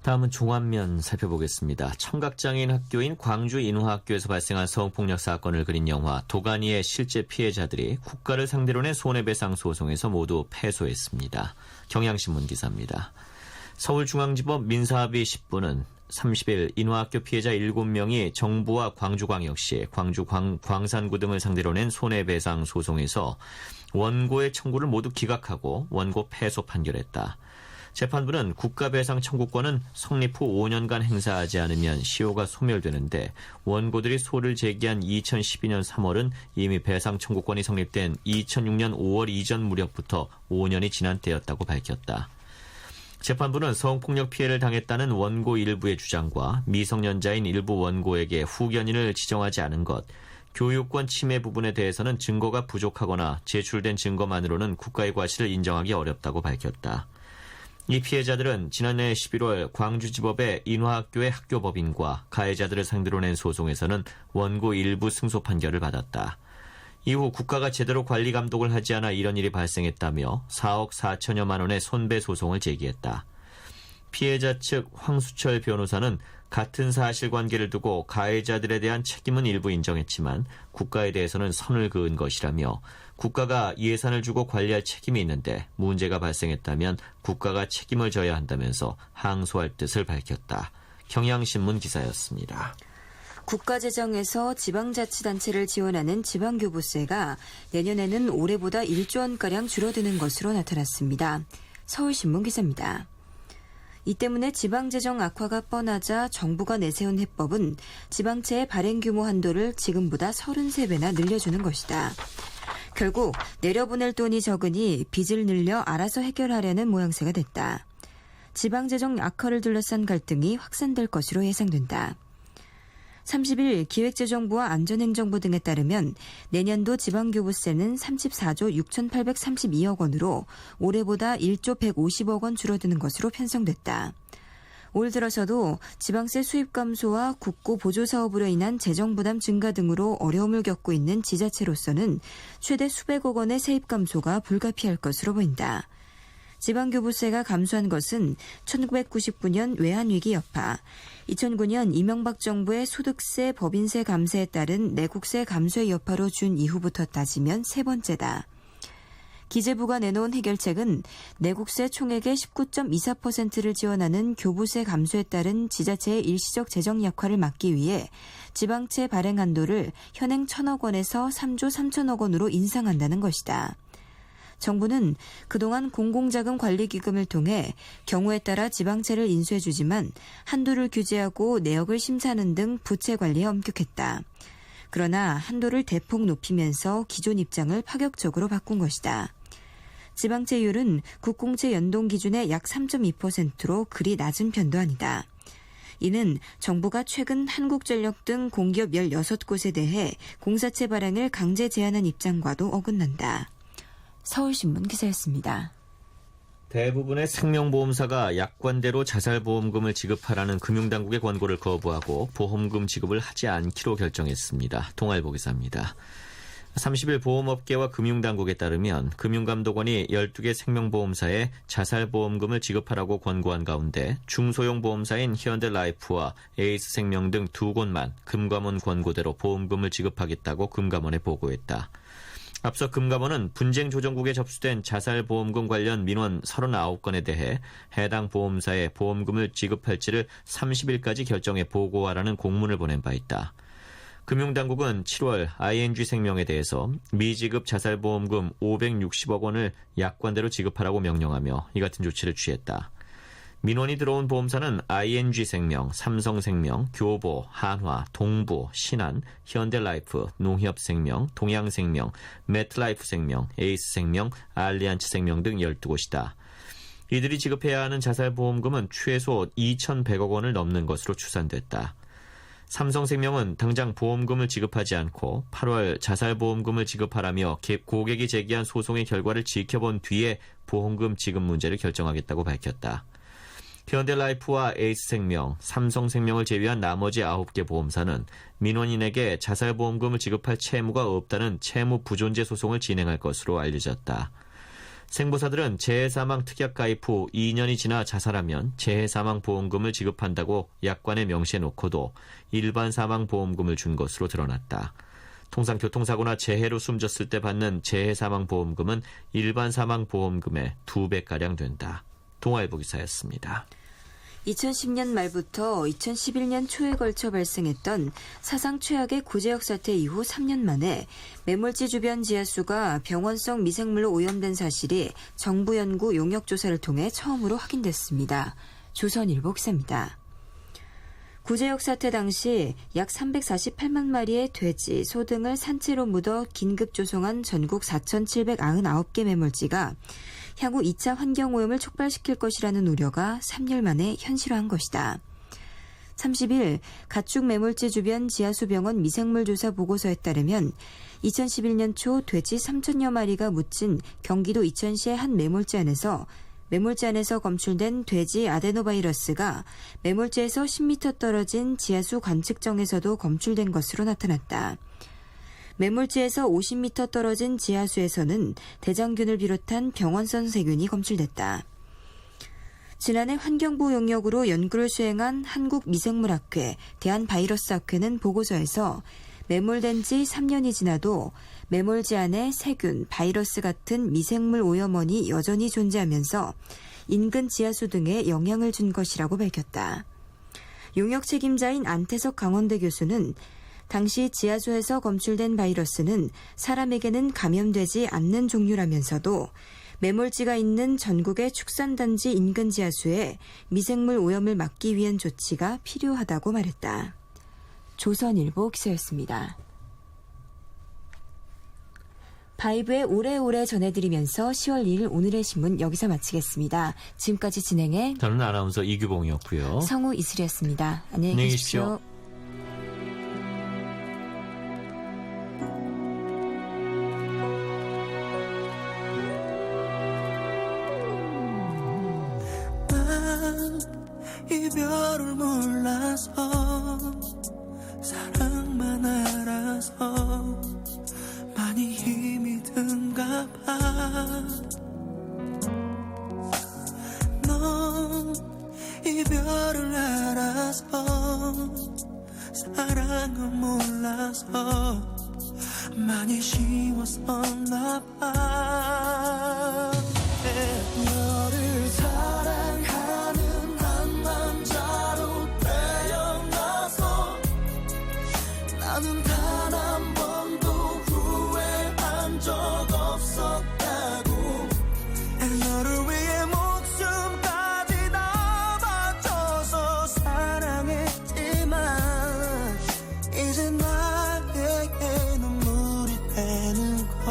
다음은 종합면 살펴보겠습니다. 청각장애인 학교인 광주 인화학교에서 발생한 성폭력 사건을 그린 영화 도가니의 실제 피해자들이 국가를 상대로 낸 손해배상 소송에서 모두 패소했습니다. 경향신문 기사입니다. 서울중앙지법 민사합의 10부는 30일 인화학교 피해자 7명이 정부와 광주광역시, 광주 광산구 등을 상대로 낸 손해배상 소송에서 원고의 청구를 모두 기각하고 원고 패소 판결했다. 재판부는 국가배상 청구권은 성립 후 5년간 행사하지 않으면 시효가 소멸되는데 원고들이 소를 제기한 2012년 3월은 이미 배상 청구권이 성립된 2006년 5월 이전 무렵부터 5년이 지난 때였다고 밝혔다. 재판부는 성폭력 피해를 당했다는 원고 일부의 주장과 미성년자인 일부 원고에게 후견인을 지정하지 않은 것, 교육권 침해 부분에 대해서는 증거가 부족하거나 제출된 증거만으로는 국가의 과실을 인정하기 어렵다고 밝혔다. 이 피해자들은 지난해 11월 광주지법의 인화학교의 학교법인과 가해자들을 상대로 낸 소송에서는 원고 일부 승소 판결을 받았다. 이후 국가가 제대로 관리 감독을 하지 않아 이런 일이 발생했다며 4억 4천여만 원의 손배 소송을 제기했다. 피해자 측 황수철 변호사는 같은 사실관계를 두고 가해자들에 대한 책임은 일부 인정했지만 국가에 대해서는 선을 그은 것이라며 국가가 예산을 주고 관리할 책임이 있는데 문제가 발생했다면 국가가 책임을 져야 한다면서 항소할 뜻을 밝혔다. 경향신문 기사였습니다. 국가재정에서 지방자치단체를 지원하는 지방교부세가 내년에는 올해보다 1조 원가량 줄어드는 것으로 나타났습니다. 서울신문 기사입니다. 이 때문에 지방재정 악화가 뻔하자 정부가 내세운 해법은 지방채의 발행 규모 한도를 지금보다 33배나 늘려주는 것이다. 결국 내려보낼 돈이 적으니 빚을 늘려 알아서 해결하려는 모양새가 됐다. 지방재정 악화를 둘러싼 갈등이 확산될 것으로 예상된다. 30일 기획재정부와 안전행정부 등에 따르면 내년도 지방교부세는 34조 6,832억 원으로 올해보다 1조 150억 원 줄어드는 것으로 편성됐다. 올 들어서도 지방세 수입 감소와 국고 보조 사업으로 인한 재정 부담 증가 등으로 어려움을 겪고 있는 지자체로서는 최대 수백억 원의 세입 감소가 불가피할 것으로 보인다. 지방교부세가 감소한 것은 1999년 외환위기 여파, 2009년 이명박 정부의 소득세, 법인세 감세에 따른 내국세 감소의 여파로 준 이후부터 따지면 세 번째다. 기재부가 내놓은 해결책은 내국세 총액의 19.24%를 지원하는 교부세 감소에 따른 지자체의 일시적 재정 약화를 막기 위해 지방채 발행 한도를 현행 1,000억 원에서 3조 3천억 원으로 인상한다는 것이다. 정부는 그동안 공공자금 관리기금을 통해 경우에 따라 지방채를 인수해주지만 한도를 규제하고 내역을 심사하는 등 부채 관리에 엄격했다. 그러나 한도를 대폭 높이면서 기존 입장을 파격적으로 바꾼 것이다. 지방채율은 국공채 연동 기준의 약 3.2%로 그리 낮은 편도 아니다. 이는 정부가 최근 한국전력 등 공기업 16곳에 대해 공사채 발행을 강제 제한한 입장과도 어긋난다. 서울신문 기사였습니다. 대부분의 생명보험사가 약관대로 자살보험금을 지급하라는 금융당국의 권고를 거부하고 보험금 지급을 하지 않기로 결정했습니다. 동아일보 기사입니다. 30일 보험업계와 금융당국에 따르면 금융감독원이 12개 생명보험사에 자살보험금을 지급하라고 권고한 가운데 중소형 보험사인 현대라이프와 에이스생명 등 2곳만 금감원 권고대로 보험금을 지급하겠다고 금감원에 보고했다. 앞서 금감원은 분쟁조정국에 접수된 자살보험금 관련 민원 39건에 대해 해당 보험사에 보험금을 지급할지를 30일까지 결정해 보고하라는 공문을 보낸 바 있다. 금융당국은 7월 ING생명에 대해서 미지급 자살보험금 560억 원을 약관대로 지급하라고 명령하며 이 같은 조치를 취했다. 민원이 들어온 보험사는 ING생명, 삼성생명, 교보, 한화, 동부, 신한, 현대라이프, 농협생명, 동양생명, 매트라이프생명, 에이스생명, 알리안츠생명 등 12곳이다. 이들이 지급해야 하는 자살보험금은 최소 2,100억 원을 넘는 것으로 추산됐다. 삼성생명은 당장 보험금을 지급하지 않고 8월 자살보험금을 지급하라며 고객이 제기한 소송의 결과를 지켜본 뒤에 보험금 지급 문제를 결정하겠다고 밝혔다. 현대라이프와 에이스생명, 삼성생명을 제외한 나머지 9개 보험사는 민원인에게 자살보험금을 지급할 채무가 없다는 채무 부존재 소송을 진행할 것으로 알려졌다. 생보사들은 재해사망 특약 가입 후 2년이 지나 자살하면 재해사망 보험금을 지급한다고 약관에 명시해놓고도 일반 사망 보험금을 준 것으로 드러났다. 통상 교통사고나 재해로 숨졌을 때 받는 재해사망 보험금은 일반 사망 보험금의 2배가량 된다. 동아일보 기사였습니다. 2010년 말부터 2011년 초에 걸쳐 발생했던 사상 최악의 구제역 사태 이후 3년 만에 매몰지 주변 지하수가 병원성 미생물로 오염된 사실이 정부 연구 용역 조사를 통해 처음으로 확인됐습니다. 조선일보 기사입니다. 구제역 사태 당시 약 348만 마리의 돼지, 소 등을 산채로 묻어 긴급 조성한 전국 4,799개 매몰지가 향후 2차 환경오염을 촉발시킬 것이라는 우려가 3년 만에 현실화한 것이다. 30일 가축 매몰지 주변 지하수병원 미생물 조사 보고서에 따르면 2011년 초 돼지 3천여 마리가 묻힌 경기도 이천시의 한 매몰지 안에서 검출된 돼지 아데노바이러스가 매몰지에서 10m 떨어진 지하수 관측정에서도 검출된 것으로 나타났다. 매몰지에서 50m 떨어진 지하수에서는 대장균을 비롯한 병원성 세균이 검출됐다. 지난해 환경부 용역으로 연구를 수행한 한국미생물학회, 대한바이러스학회는 보고서에서 매몰된 지 3년이 지나도 매몰지 안에 세균, 바이러스 같은 미생물 오염원이 여전히 존재하면서 인근 지하수 등에 영향을 준 것이라고 밝혔다. 용역 책임자인 안태석 강원대 교수는 당시 지하수에서 검출된 바이러스는 사람에게는 감염되지 않는 종류라면서도 매몰지가 있는 전국의 축산단지 인근 지하수에 미생물 오염을 막기 위한 조치가 필요하다고 말했다. 조선일보 기사였습니다. 바이브의 오래오래 전해드리면서 10월 2일 오늘의 신문 여기서 마치겠습니다. 지금까지 진행해 저는 아나운서 이규봉이었고요. 성우 이슬이었습니다. 안녕히 안녕히 계십시오. 계십시오. 이별을 몰라서 사랑만 알아서 많이 힘이 든가 봐. 넌 이별을 알아서 사랑을 몰라서 많이 쉬웠었나 봐. 너를 사랑하는 한 남자로 태어나서 나는 단 한 번도 후회한 적 없었다고. 너를 위해 목숨까지 다 바쳐서 사랑했지만 이제 나에게 눈물이 되는 걸.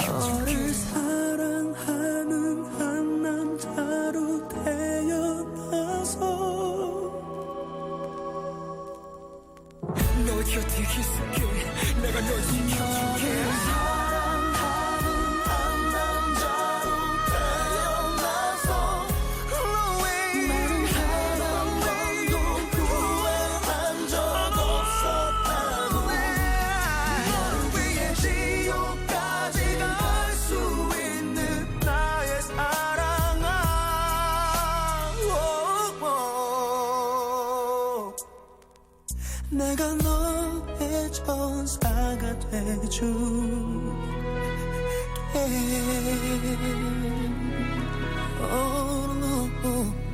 너를 사랑하는 한 남자로 태어나서 너 곁에 있을게 내가 널 지켜줄게 사랑하는 한 남자로 태어나서 나는 한 번도 후회한 적 없었다고 너를 위해 지옥까지 갈 수 있는 나의 사랑아 내가 너의 천사가 돼줄게 oh, no.